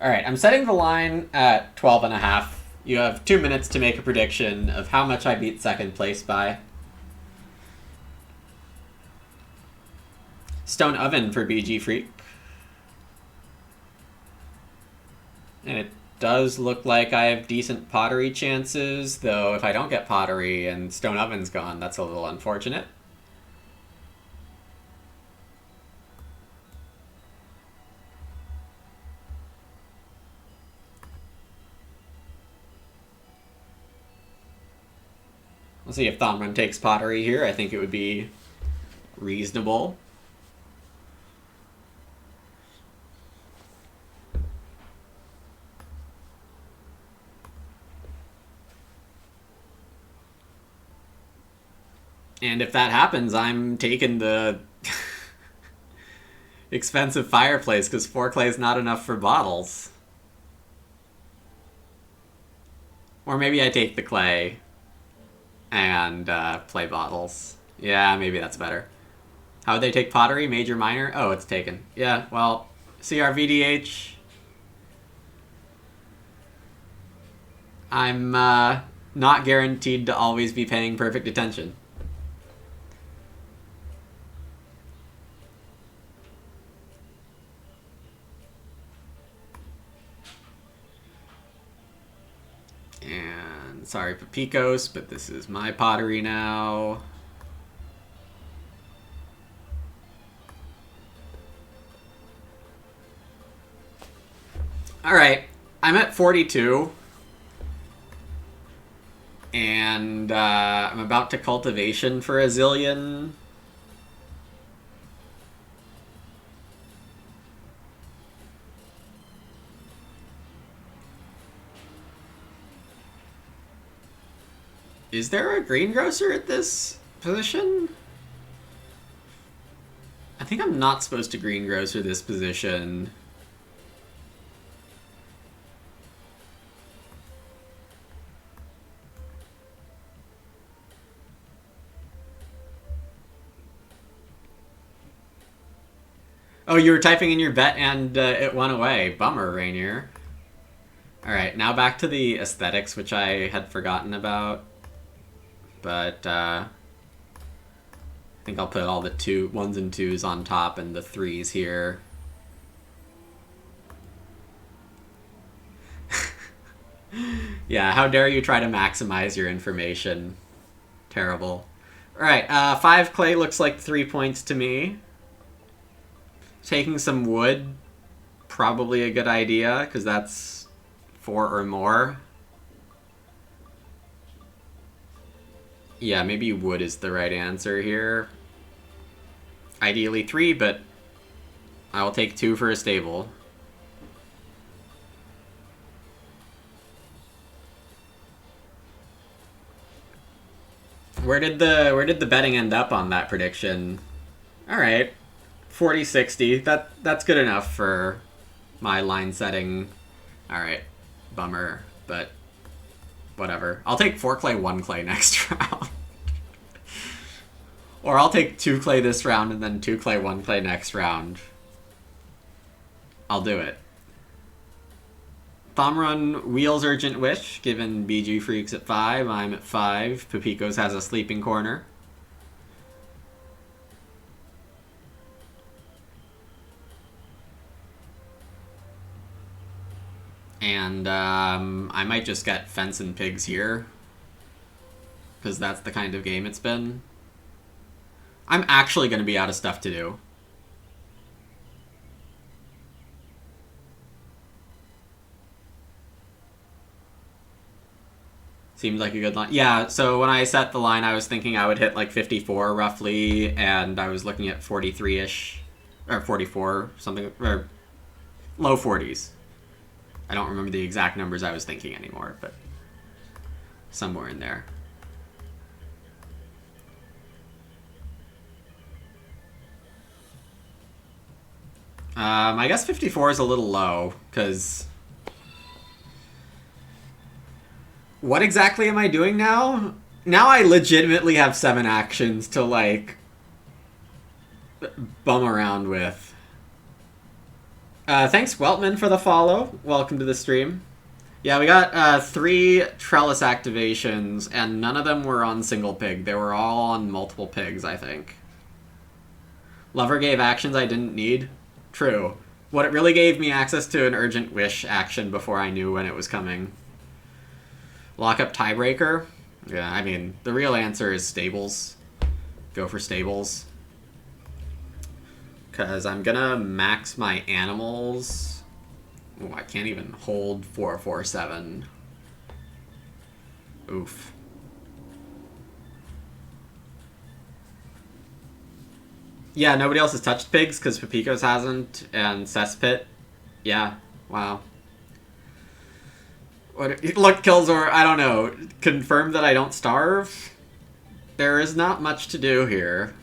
Alright, I'm setting the line at 12.5. You have 2 minutes to make a prediction of how much I beat second place by. Stone Oven for BG Freak. And it does look like I have decent pottery chances, though if I don't get pottery and Stone Oven's gone, that's a little unfortunate. We'll see if Thomrun takes pottery here. I think it would be reasonable. And if that happens, I'm taking the expensive fireplace because 4 clay is not enough for bottles. Or maybe I take the clay and play bottles. Yeah, maybe that's better. How would they take pottery? Major, minor? Oh, it's taken. Yeah, well, CRVDH. I'm not guaranteed to always be paying perfect attention. And sorry, Papikos, but this is my pottery now. Alright, I'm at 42. And I'm about to cultivation for a zillion. Is there a greengrocer at this position? I think I'm not supposed to greengrocer this position. Oh, you were typing in your bet and it went away. Bummer, Rainier. Alright, now back to the aesthetics, which I had forgotten about. But I think I'll put all the 1s and 2s on top and the 3s here. Yeah, how dare you try to maximize your information. Terrible. Alright, 5 clay looks like 3 points to me. Taking some wood, probably a good idea, because that's 4 or more. Yeah, maybe wood is the right answer here. Ideally 3, but I will take 2 for a stable. Where did the betting end up on that prediction? All right. 40-60. That's good enough for my line setting. All right. Bummer, but whatever. I'll take 4 clay, 1 clay next round. Or I'll take 2 clay this round and then 2 clay, 1 clay next round. I'll do it. Thomrun Wheels Urgent Wish, given BG Freaks at 5. I'm at 5. Papikos has a sleeping corner. And I might just get Fence and Pigs here, because that's the kind of game it's been. I'm actually going to be out of stuff to do. Seems like a good line. Yeah, so when I set the line, I was thinking I would hit like 54 roughly, and I was looking at 43-ish, or 44, something, or low 40s. I don't remember the exact numbers I was thinking anymore, but somewhere in there. I guess 54 is a little low, because... What exactly am I doing now? Now I legitimately have 7 actions to, like, bum around with. Thanks, Weltman, for the follow. Welcome to the stream. Yeah, we got 3 Trellis activations, and none of them were on single pig. They were all on multiple pigs, I think. Lover gave actions I didn't need. True. What it really gave me access to an Urgent Wish action before I knew when it was coming. Lock up Tiebreaker? Yeah, I mean, the real answer is Stables. Go for Stables. Because I'm gonna max my animals. Oh, I can't even hold 447. Oof. Yeah, nobody else has touched pigs because Papikos hasn't, and Cesspit. Yeah, wow. What? Look, Killzor, I don't know. Confirm that I don't starve? There is not much to do here.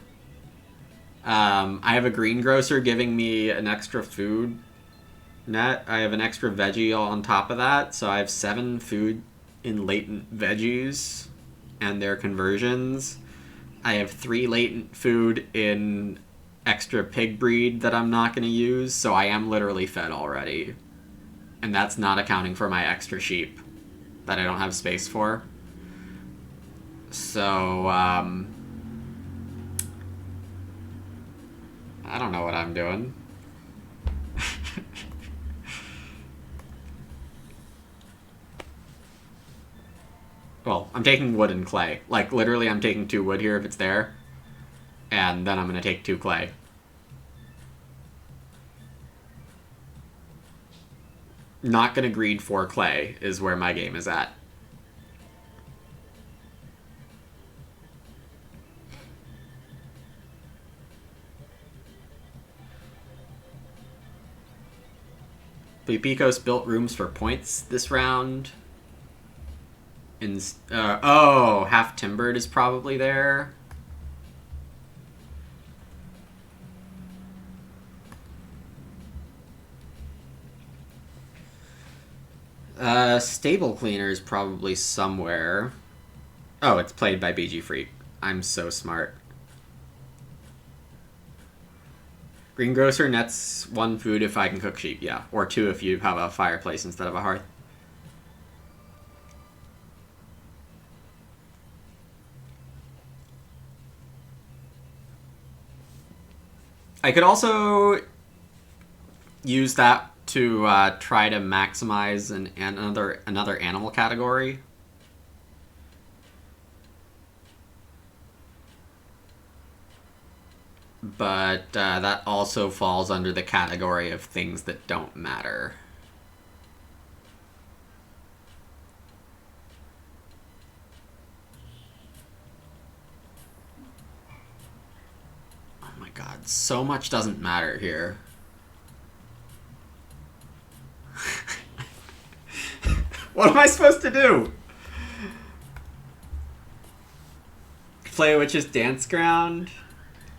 I have a greengrocer giving me an extra food net. I have an extra veggie on top of that, so I have 7 food in latent veggies and their conversions. I have 3 latent food in extra pig breed that I'm not going to use, so I am literally fed already. And that's not accounting for my extra sheep that I don't have space for. So, I don't know what I'm doing. Well, I'm taking wood and clay. Like, literally, I'm taking 2 wood here if it's there. And then I'm going to take 2 clay. Not going to greed 4 clay is where my game is at. Papikos built rooms for points this round. Oh, Half Timbered is probably there. Stable Cleaner is probably somewhere. Oh, it's played by BG Freak. I'm so smart. Greengrocer nets 1 food if I can cook sheep, yeah. Or 2 if you have a fireplace instead of a hearth. I could also use that to try to maximize another animal category. But that also falls under the category of things that don't matter. Oh my god, so much doesn't matter here. What am I supposed to do? Play a Witch's Dance Ground?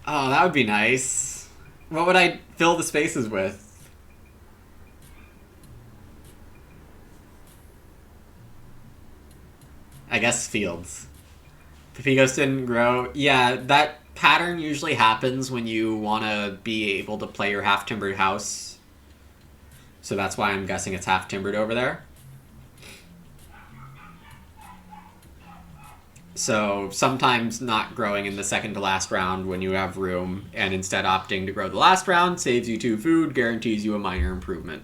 Oh, that would be nice. What would I fill the spaces with? I guess fields. Papikos didn't grow. Yeah, that pattern usually happens when you want to be able to play your half-timbered house So that's why I'm guessing it's half timbered over there. So sometimes not growing in the second to last round when you have room, and instead opting to grow the last round saves you 2 food, guarantees you a minor improvement.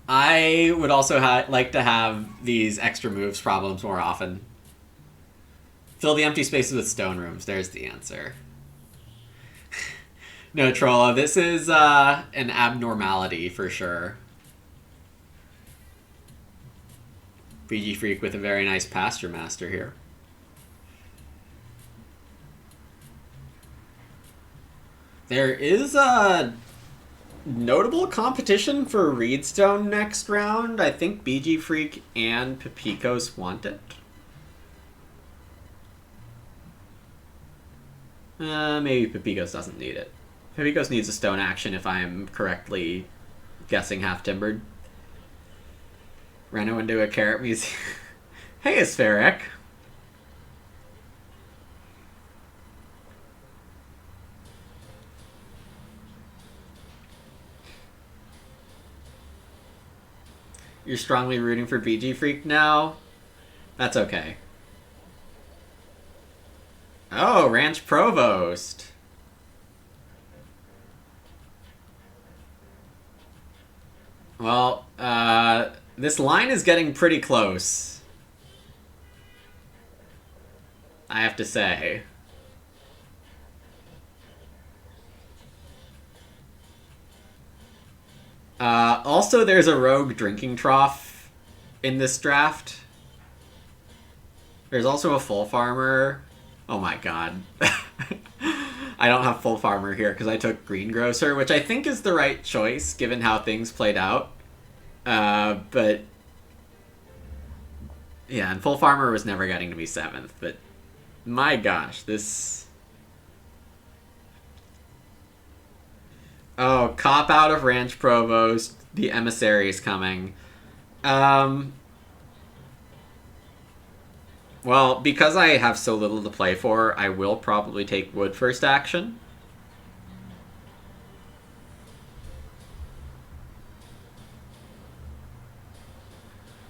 I would also like to have these extra moves problems more often. Fill the empty spaces with stone rooms. There's the answer. No, Trollo, this is an abnormality for sure. BG Freak with a very nice Pasture Master here. There is a notable competition for Reedstone next round. I think BG Freak and Pepikos want it. Maybe Pepikos doesn't need it. Pepikos needs a stone action if I'm correctly guessing half timbered. Reno into a carrot museum. Hey, Aspheric. You're strongly rooting for BG Freak now? That's okay. Oh, Ranch Provost. Well, this line is getting pretty close, I have to say. Also, there's a rogue drinking trough in this draft. There's also a full farmer. Oh my god. I don't have full farmer here because I took greengrocer, which I think is the right choice given how things played out. But yeah, and full farmer was never getting to be 7th, but my gosh, this... Oh, cop out of Ranch Provost. The emissary is coming. Well, because I have so little to play for, I will probably take wood first action.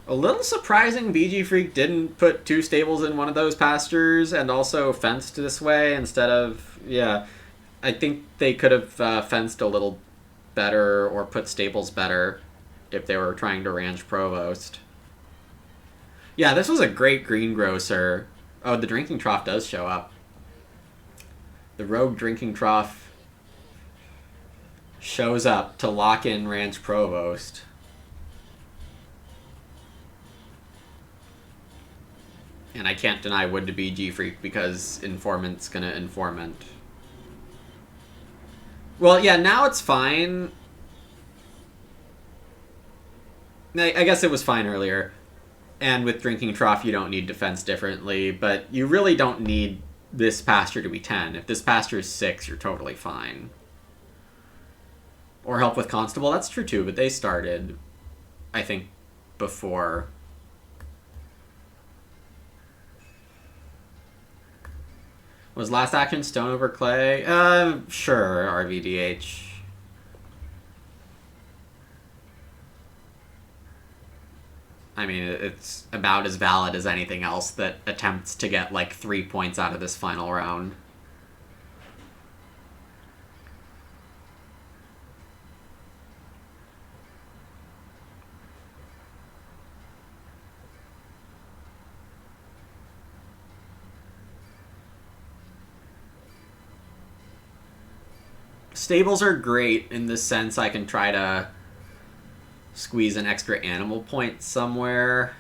A little surprising BG Freak didn't put 2 stables in one of those pastures and also fenced this way instead of... Yeah, I think they could have fenced a little better or put stables better if they were trying to ranch Provost. Yeah, this was a great greengrocer. Oh, the drinking trough does show up. The rogue drinking trough shows up to lock in Ranch Provost. And I can't deny wood to BG Freak because Informant's gonna Informant. Well, yeah, now it's fine. I guess it was fine earlier. And with Drinking Trough, you don't need defense differently, but you really don't need this pasture to be 10. If this pasture is 6, you're totally fine. Or help with Constable, that's true too, but they started, I think, before. Was last action Stone over Clay? Sure, RVDH. I mean, it's about as valid as anything else that attempts to get, like, 3 points out of this final round. Stables are great in the sense I can try to squeeze an extra animal point somewhere.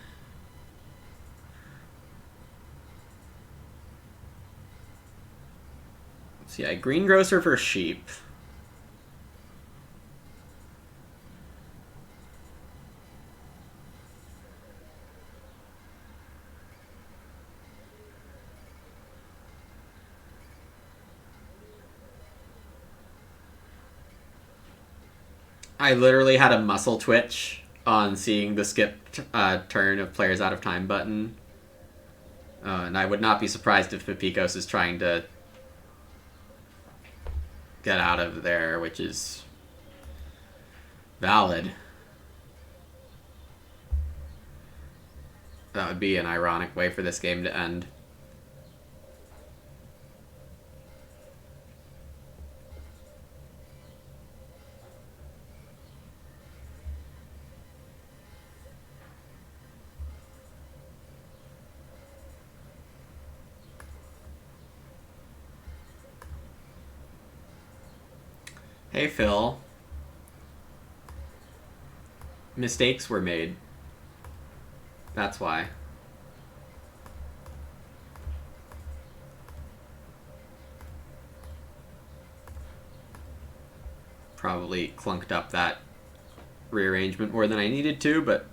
So yeah, greengrocer for sheep. I literally had a muscle twitch on seeing the skip turn of players out of time button. And I would not be surprised if Pepikos is trying to get out of there, which is valid. That would be an ironic way for this game to end. Hey, Phil. Mistakes were made. That's why. Probably clunked up that rearrangement more than I needed to, but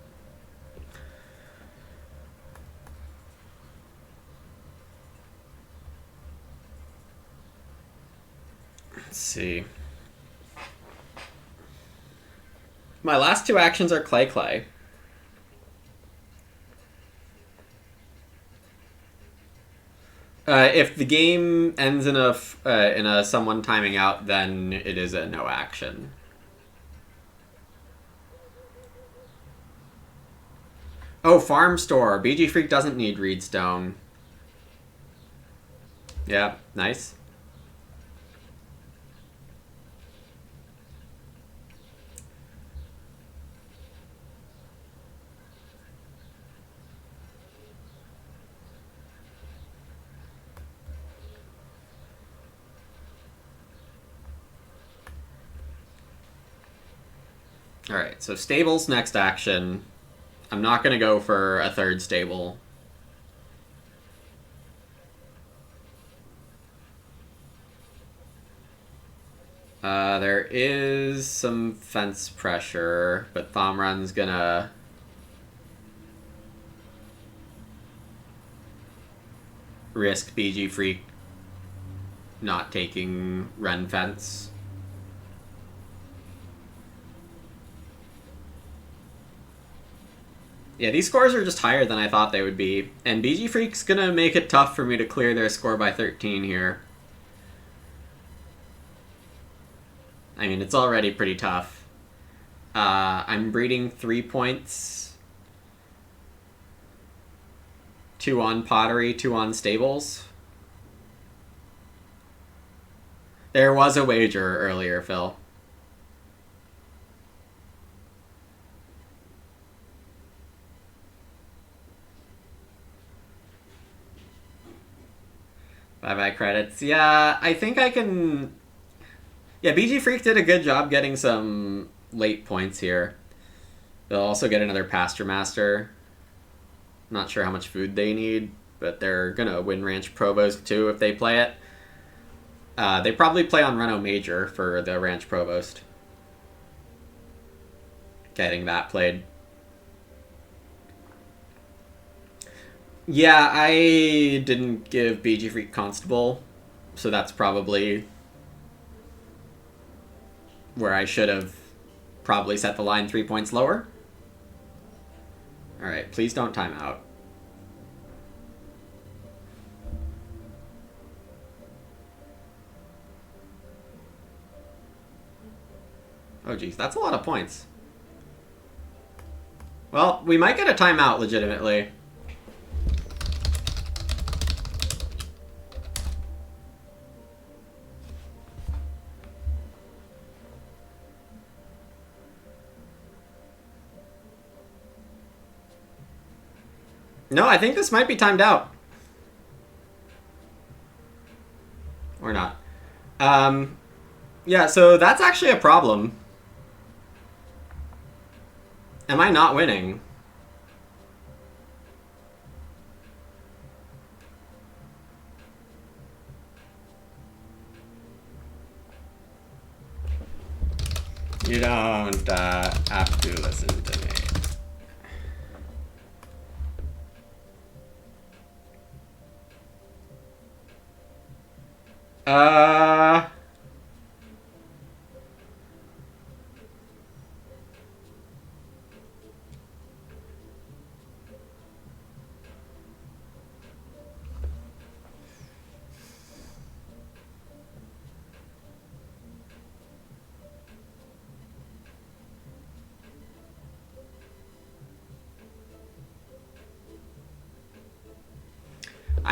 let's see. My last two actions are clay. If the game ends in a someone timing out, then it is a no action. Oh, farm store. BG Freak doesn't need Reedstone. Yeah, nice. Alright, so stables next action. I'm not going to go for a third stable. There is some fence pressure, but Thomrun's gonna risk BG Freak not taking Ren fence. Yeah, these scores are just higher than I thought they would be, and BG Freak's gonna make it tough for me to clear their score by 13 here. I mean, it's already pretty tough. I'm breeding 3 points. 2 on pottery, 2 on stables. There was a wager earlier, Phil. Bye-bye credits. Yeah, I think I can... Yeah, BG Freak did a good job getting some late points here. They'll also get another Pasture Master. Not sure how much food they need, but they're gonna win Ranch Provost too if they play it. They probably play on Reno Major for the Ranch Provost. Getting that played. Yeah, I didn't give BG Freak Constable, so that's probably where I should have probably set the line 3 points lower. Alright, please don't time out. Oh geez, that's a lot of points. Well, we might get a timeout legitimately. No, I think this might be timed out. Or not. Yeah, so that's actually a problem. Am I not winning? You don't have to listen to me.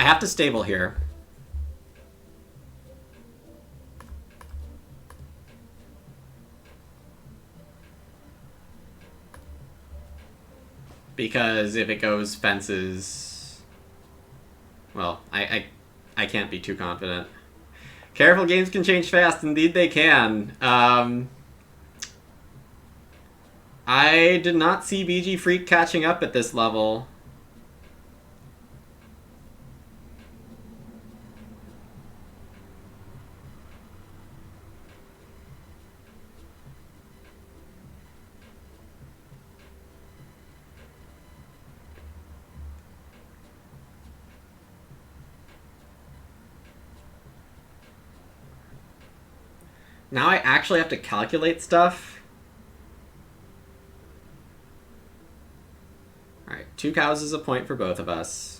I have to stable here. Because if it goes fences... Well, I can't be too confident. Careful, games can change fast. Indeed they can. I did not see BG Freak catching up at this level. Now I actually have to calculate stuff. Alright, 2 cows is a point for both of us.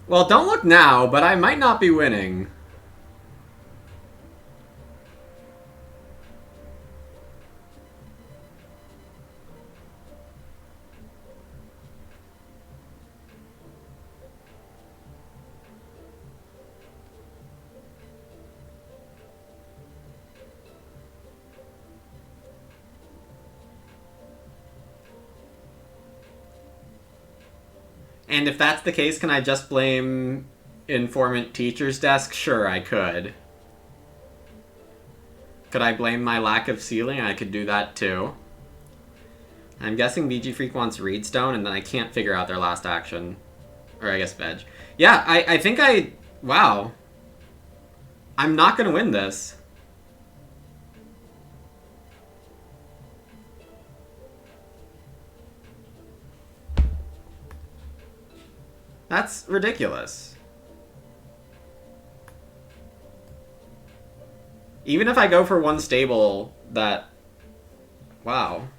Well, don't look now, but I might not be winning. And if that's the case, can I just blame Informant Teacher's Desk? Sure, I could. Could I blame my lack of sealing? I could do that too. I'm guessing BG Freak wants Reedstone, and then I can't figure out their last action. Or I guess Veg. Yeah, I think I... Wow. I'm not gonna win this. That's ridiculous. Even if I go for one stable, that... Wow.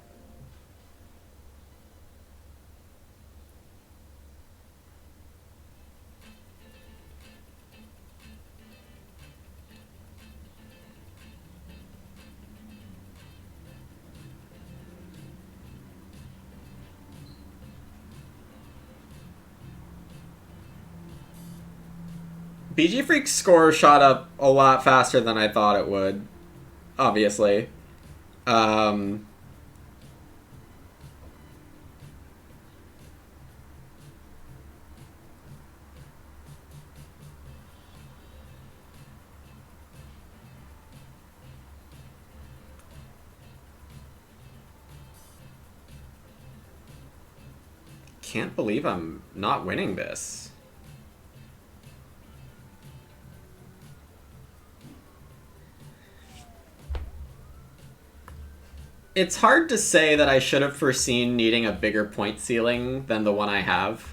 BG Freak's score shot up a lot faster than I thought it would, obviously. Can't believe I'm not winning this. It's hard to say that I should have foreseen needing a bigger point ceiling than the one I have.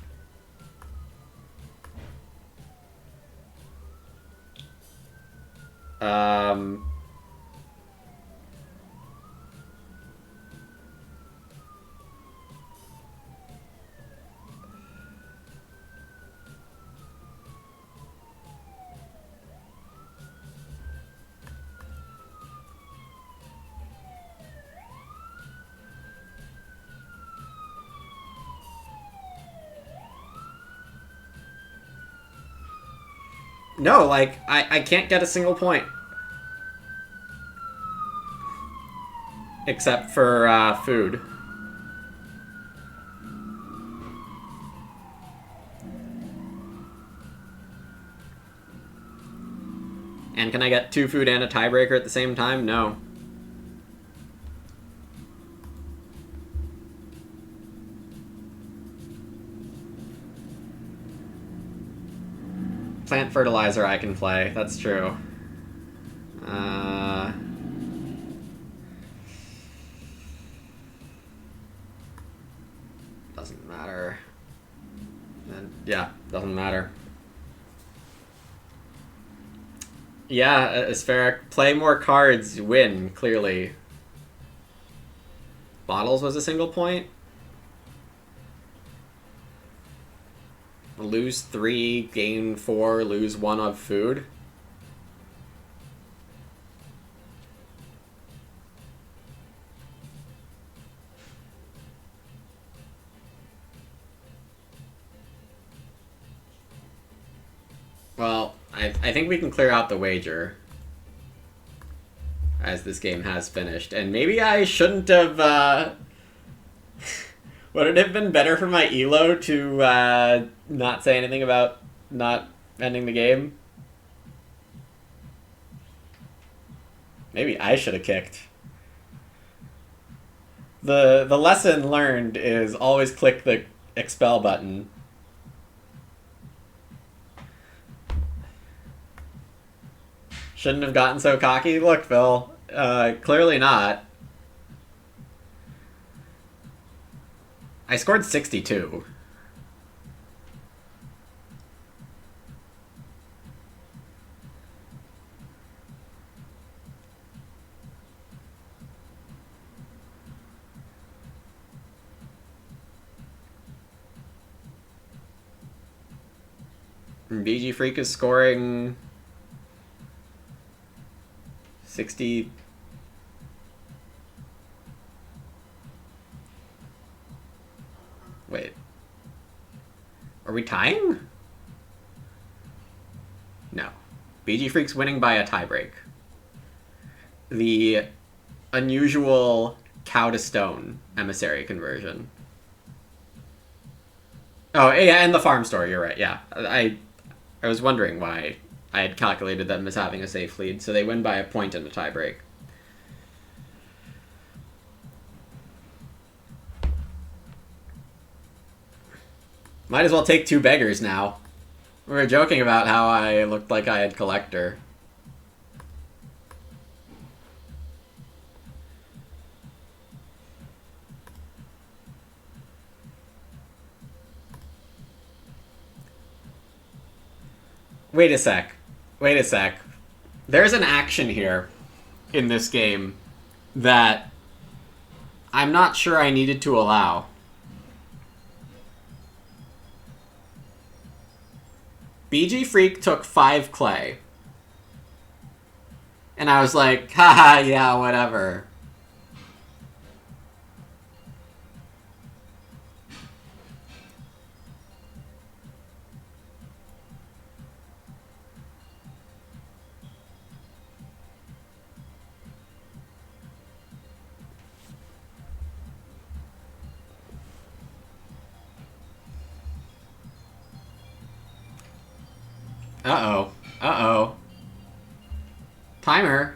No, like, I can't get a single point. Except for, food. And can I get 2 food and a tiebreaker at the same time? No. plant fertilizer I can play. That's true. Doesn't matter. And yeah, doesn't matter. Yeah, Aspheric. Play more cards, win, clearly. Bottles was a single point. Lose 3, gain 4, lose 1 of food. Well, I think we can clear out the wager, as this game has finished. And maybe I shouldn't have... Would it have been better for my elo to not say anything about not ending the game? Maybe I should have kicked. The lesson learned is always click the expel button. Shouldn't have gotten so cocky. Look, Phil, clearly not. I scored 62. And BG Freak is scoring 60. Wait. Are we tying? No. BG Freak's winning by a tiebreak. The unusual cow to stone emissary conversion. Oh, yeah, and the farm store, you're right, yeah. I was wondering why I had calculated them as having a safe lead, so they win by a point in the tiebreak. Might as well take 2 beggars now. We were joking about how I looked like I had collector. Wait a sec. Wait a sec. There's an action here in this game that I'm not sure I needed to allow. BG Freak took 5 clay. And I was like, haha, yeah, whatever. Uh-oh. Uh-oh. Timer.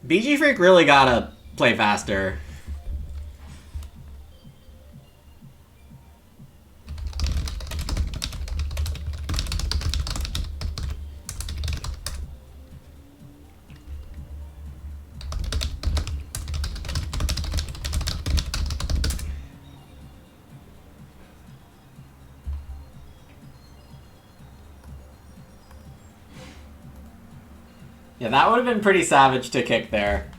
BG Freak really gotta play faster. Yeah, that would have been pretty savage to kick there.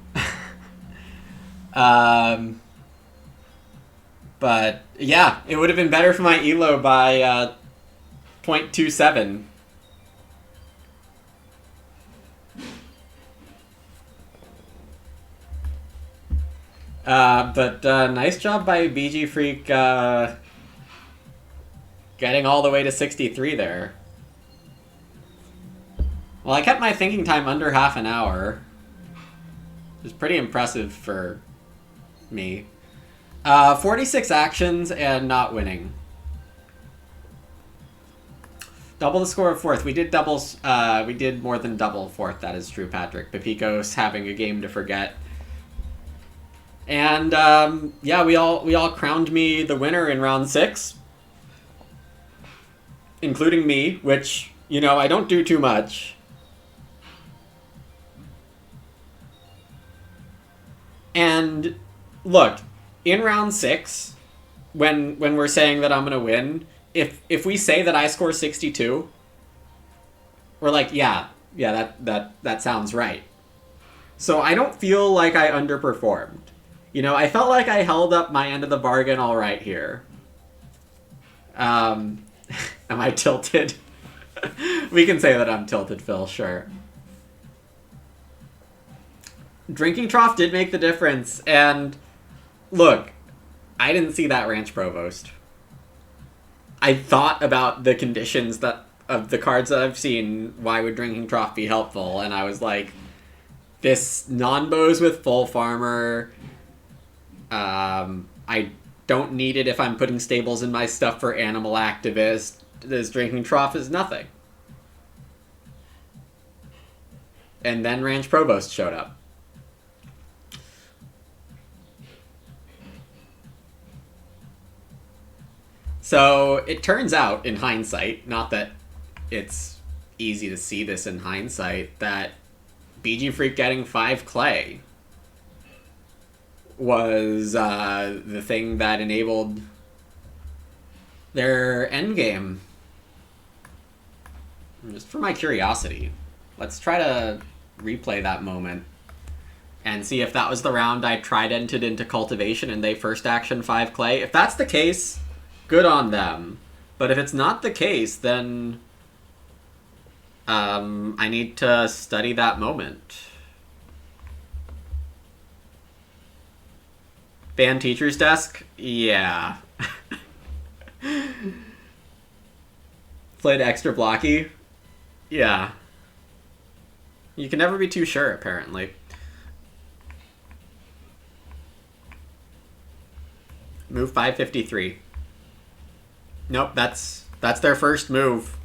But yeah, it would have been better for my elo by 0.27. But nice job by BG Freak getting all the way to 63 there. Well, I kept my thinking time under half an hour. It's pretty impressive for me. 46 actions and not winning. Double the score of fourth. We did doubles. We did more than double fourth. That is true, Patrick. Pepiko's having a game to forget. And yeah, we all crowned me the winner in round 6, including me, which, you know, I don't do too much. And look, in round 6, when we're saying that I'm gonna win, if we say that I score 62, we're like, yeah, that sounds right. So I don't feel like I underperformed. You know, I felt like I held up my end of the bargain all right here. Am I tilted? We can say that I'm tilted, Phil, sure. Drinking Trough did make the difference, and look, I didn't see that Ranch Provost. I thought about the conditions that of the cards that I've seen, why would Drinking Trough be helpful, and I was like, this non-bows with full farmer, I don't need it if I'm putting stables in my stuff for Animal Activist. This Drinking Trough is nothing. And then Ranch Provost showed up. So it turns out, in hindsight, not that it's easy to see this in hindsight, that BG Freak getting 5 clay was the thing that enabled their endgame. Just for my curiosity, let's try to replay that moment and see if that was the round I tridented into cultivation and they first action 5 clay. If that's the case, good on them. But if it's not the case, then I need to study that moment. Ban teacher's desk? Yeah. Played extra blocky? Yeah. You can never be too sure, apparently. Move 553. Nope, that's their first move.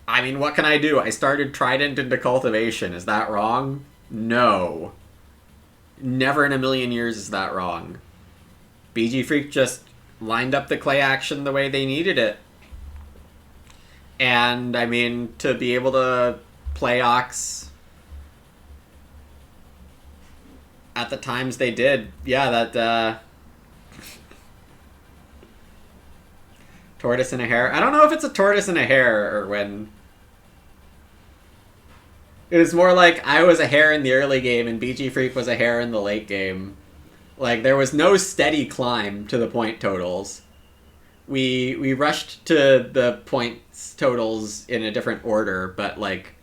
I mean, what can I do? I started Trident into Cultivation. Is that wrong? No. Never in a million years is that wrong. BG Freak just lined up the clay action the way they needed it. And, I mean, to be able to play Ox at the times they did, yeah, that, tortoise and a hare. I don't know if it's a tortoise and a hare or when... It was more like I was a hare in the early game and BG Freak was a hare in the late game. Like, there was no steady climb to the point totals. We rushed to the points totals in a different order, but, like,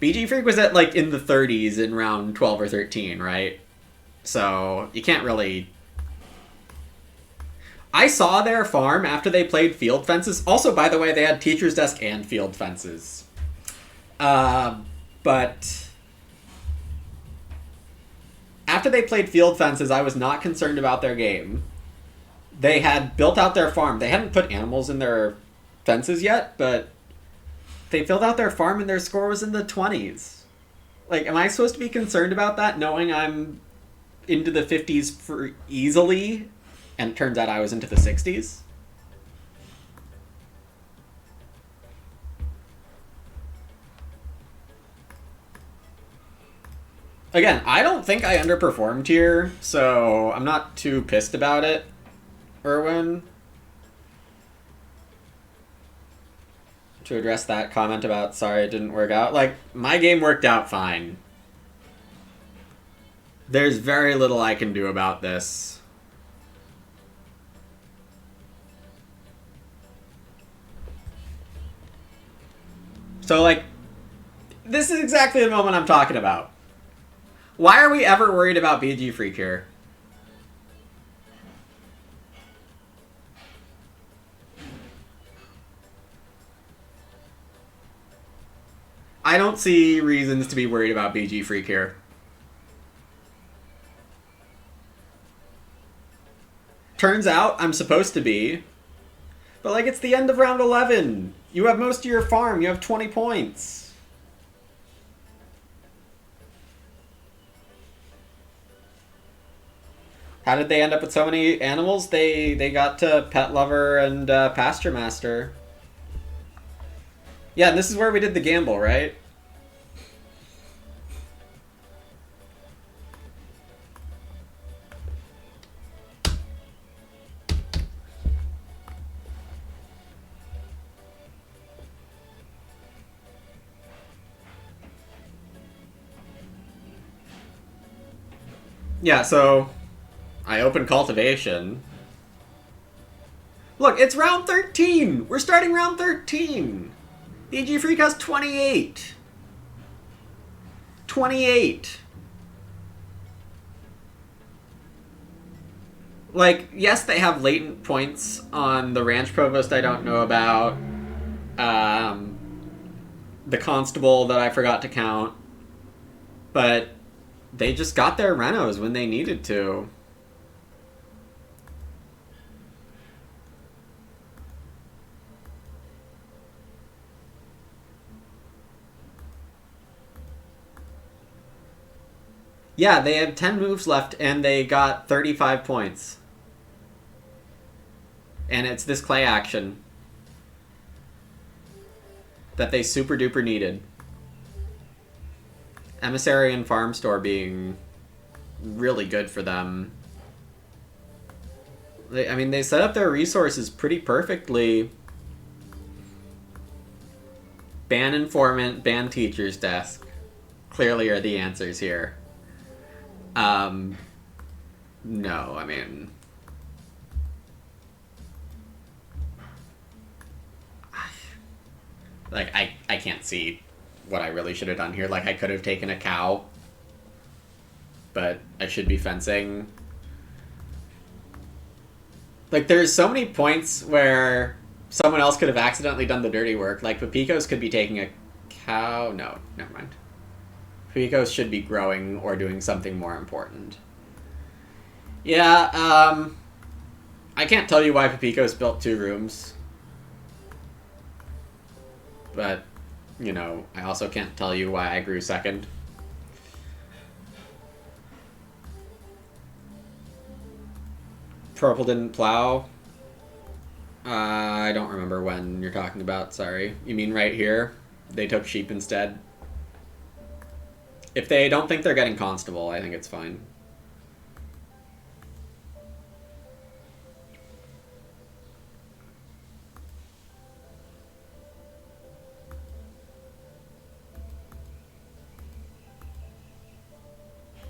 BG Freak was at, like, in the 30s in round 12 or 13, right? So, you can't really... I saw their farm after they played Field Fences. Also, by the way, they had Teacher's Desk and Field Fences. But after they played Field Fences, I was not concerned about their game. They had built out their farm. They hadn't put animals in their fences yet, but they filled out their farm and their score was in the 20s. Like, am I supposed to be concerned about that, knowing I'm into the 50s for easily, and it turns out I was into the 60s? Again, I don't think I underperformed here, so I'm not too pissed about it, Erwin. To address that comment about sorry it didn't work out, like, my game worked out fine. There's very little I can do about this. So, like, this is exactly the moment I'm talking about. Why are we ever worried about BG Freak here? I don't see reasons to be worried about BG Freak here. Turns out I'm supposed to be. But, like, it's the end of round 11. You have most of your farm. You have 20 points. How did they end up with so many animals? They got to Pet Lover and Pasture Master. Yeah, this is where we did the gamble, right? Yeah, so I open cultivation. Look, it's round 13! We're starting round 13! BG Freak has 28. 28. Like, yes, they have latent points on the Ranch Provost I don't know about. The Constable that I forgot to count. But they just got their renos when they needed to. Yeah, they have 10 moves left and they got 35 points. And it's this clay action that they super duper needed. Emissary and Farm Store being really good for them. I mean, they set up their resources pretty perfectly. Ban Informant, ban Teacher's Desk. Clearly are the answers here. No, I mean... Like, I can't see what I really should have done here. Like, I could have taken a cow, but I should be fencing. Like, there's so many points where someone else could have accidentally done the dirty work. Like, Pepicos could be taking a cow. No, never mind. Pepicos should be growing or doing something more important. Yeah, I can't tell you why Pepicos built 2 rooms. But, you know, I also can't tell you why I grew second. Purple didn't plow. I don't remember when you're talking about, sorry. You mean right here? They took sheep instead. If they don't think they're getting Constable, I think it's fine.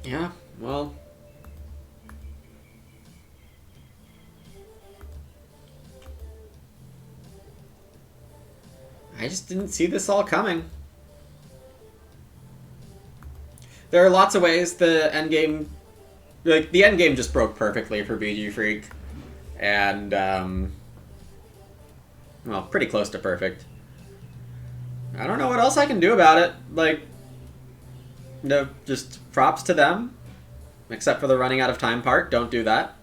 Yeah, well... I just didn't see this all coming. There are lots of ways the endgame... Like, the endgame just broke perfectly for BG Freak. And, well, pretty close to perfect. I don't know what else I can do about it. Like, no, just props to them. Except for the running out of time part. Don't do that.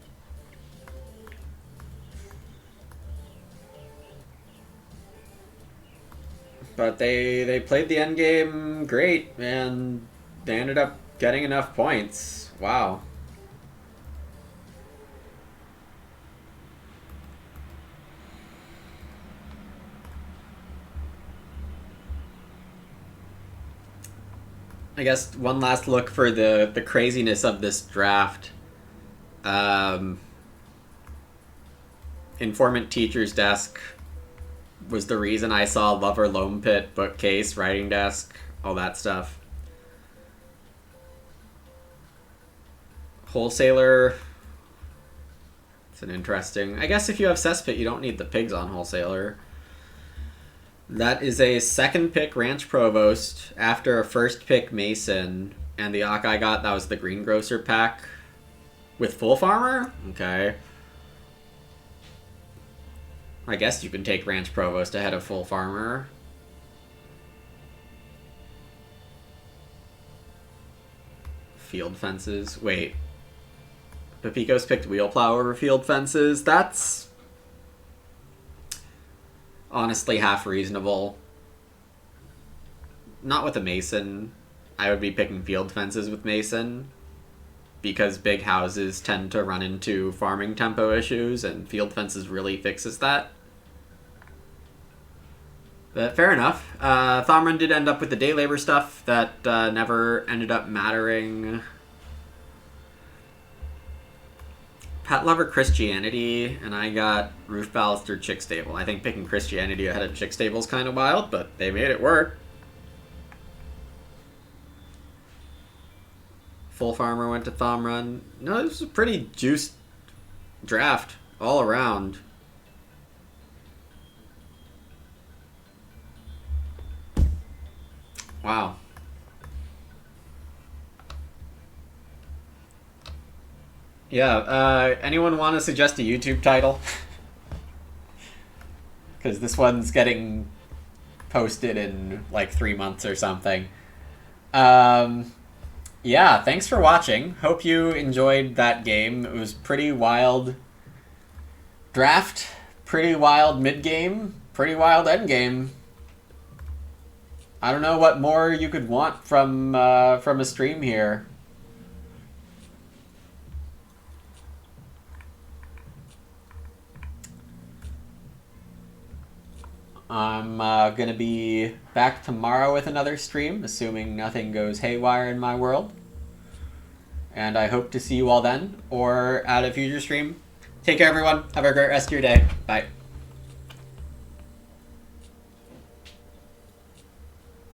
But they played the endgame great, and they ended up getting enough points. Wow. I guess one last look for the craziness of this draft. Informant Teacher's Desk was the reason I saw Lover Loam Pit, bookcase, writing desk, all that stuff. Wholesaler. It's an interesting... I guess if you have Cesspit, you don't need the pigs on Wholesaler. That is a second pick Ranch Provost after a first pick Mason. And the Ock I got, that was the Greengrocer pack with Full Farmer? Okay. I guess you can take Ranch Provost ahead of Full Farmer. field fences. Wait. Papikos picked wheel plow over field fences. That's honestly half reasonable. Not with a Mason. I would be picking field fences with Mason, because big houses tend to run into farming tempo issues, and field fences really fixes that. But fair enough. Thomrun did end up with the day labor stuff that never ended up mattering. Pet Lover Christianity, and I got Roof Baluster Chick Stable. I think picking Christianity ahead of Chick Stable is kind of wild, but they made it work. Full Farmer went to Thomrun. No, this was a pretty juiced draft all around. Wow. Yeah, anyone want to suggest a YouTube title? Because this one's getting posted in like 3 months or something. Yeah, thanks for watching. Hope you enjoyed that game. It was pretty wild draft, pretty wild mid-game, pretty wild endgame. I don't know what more you could want from a stream here. I'm gonna be back tomorrow with another stream, assuming nothing goes haywire in my world. And I hope to see you all then, or at a future stream. Take care, everyone. Have a great rest of your day. Bye.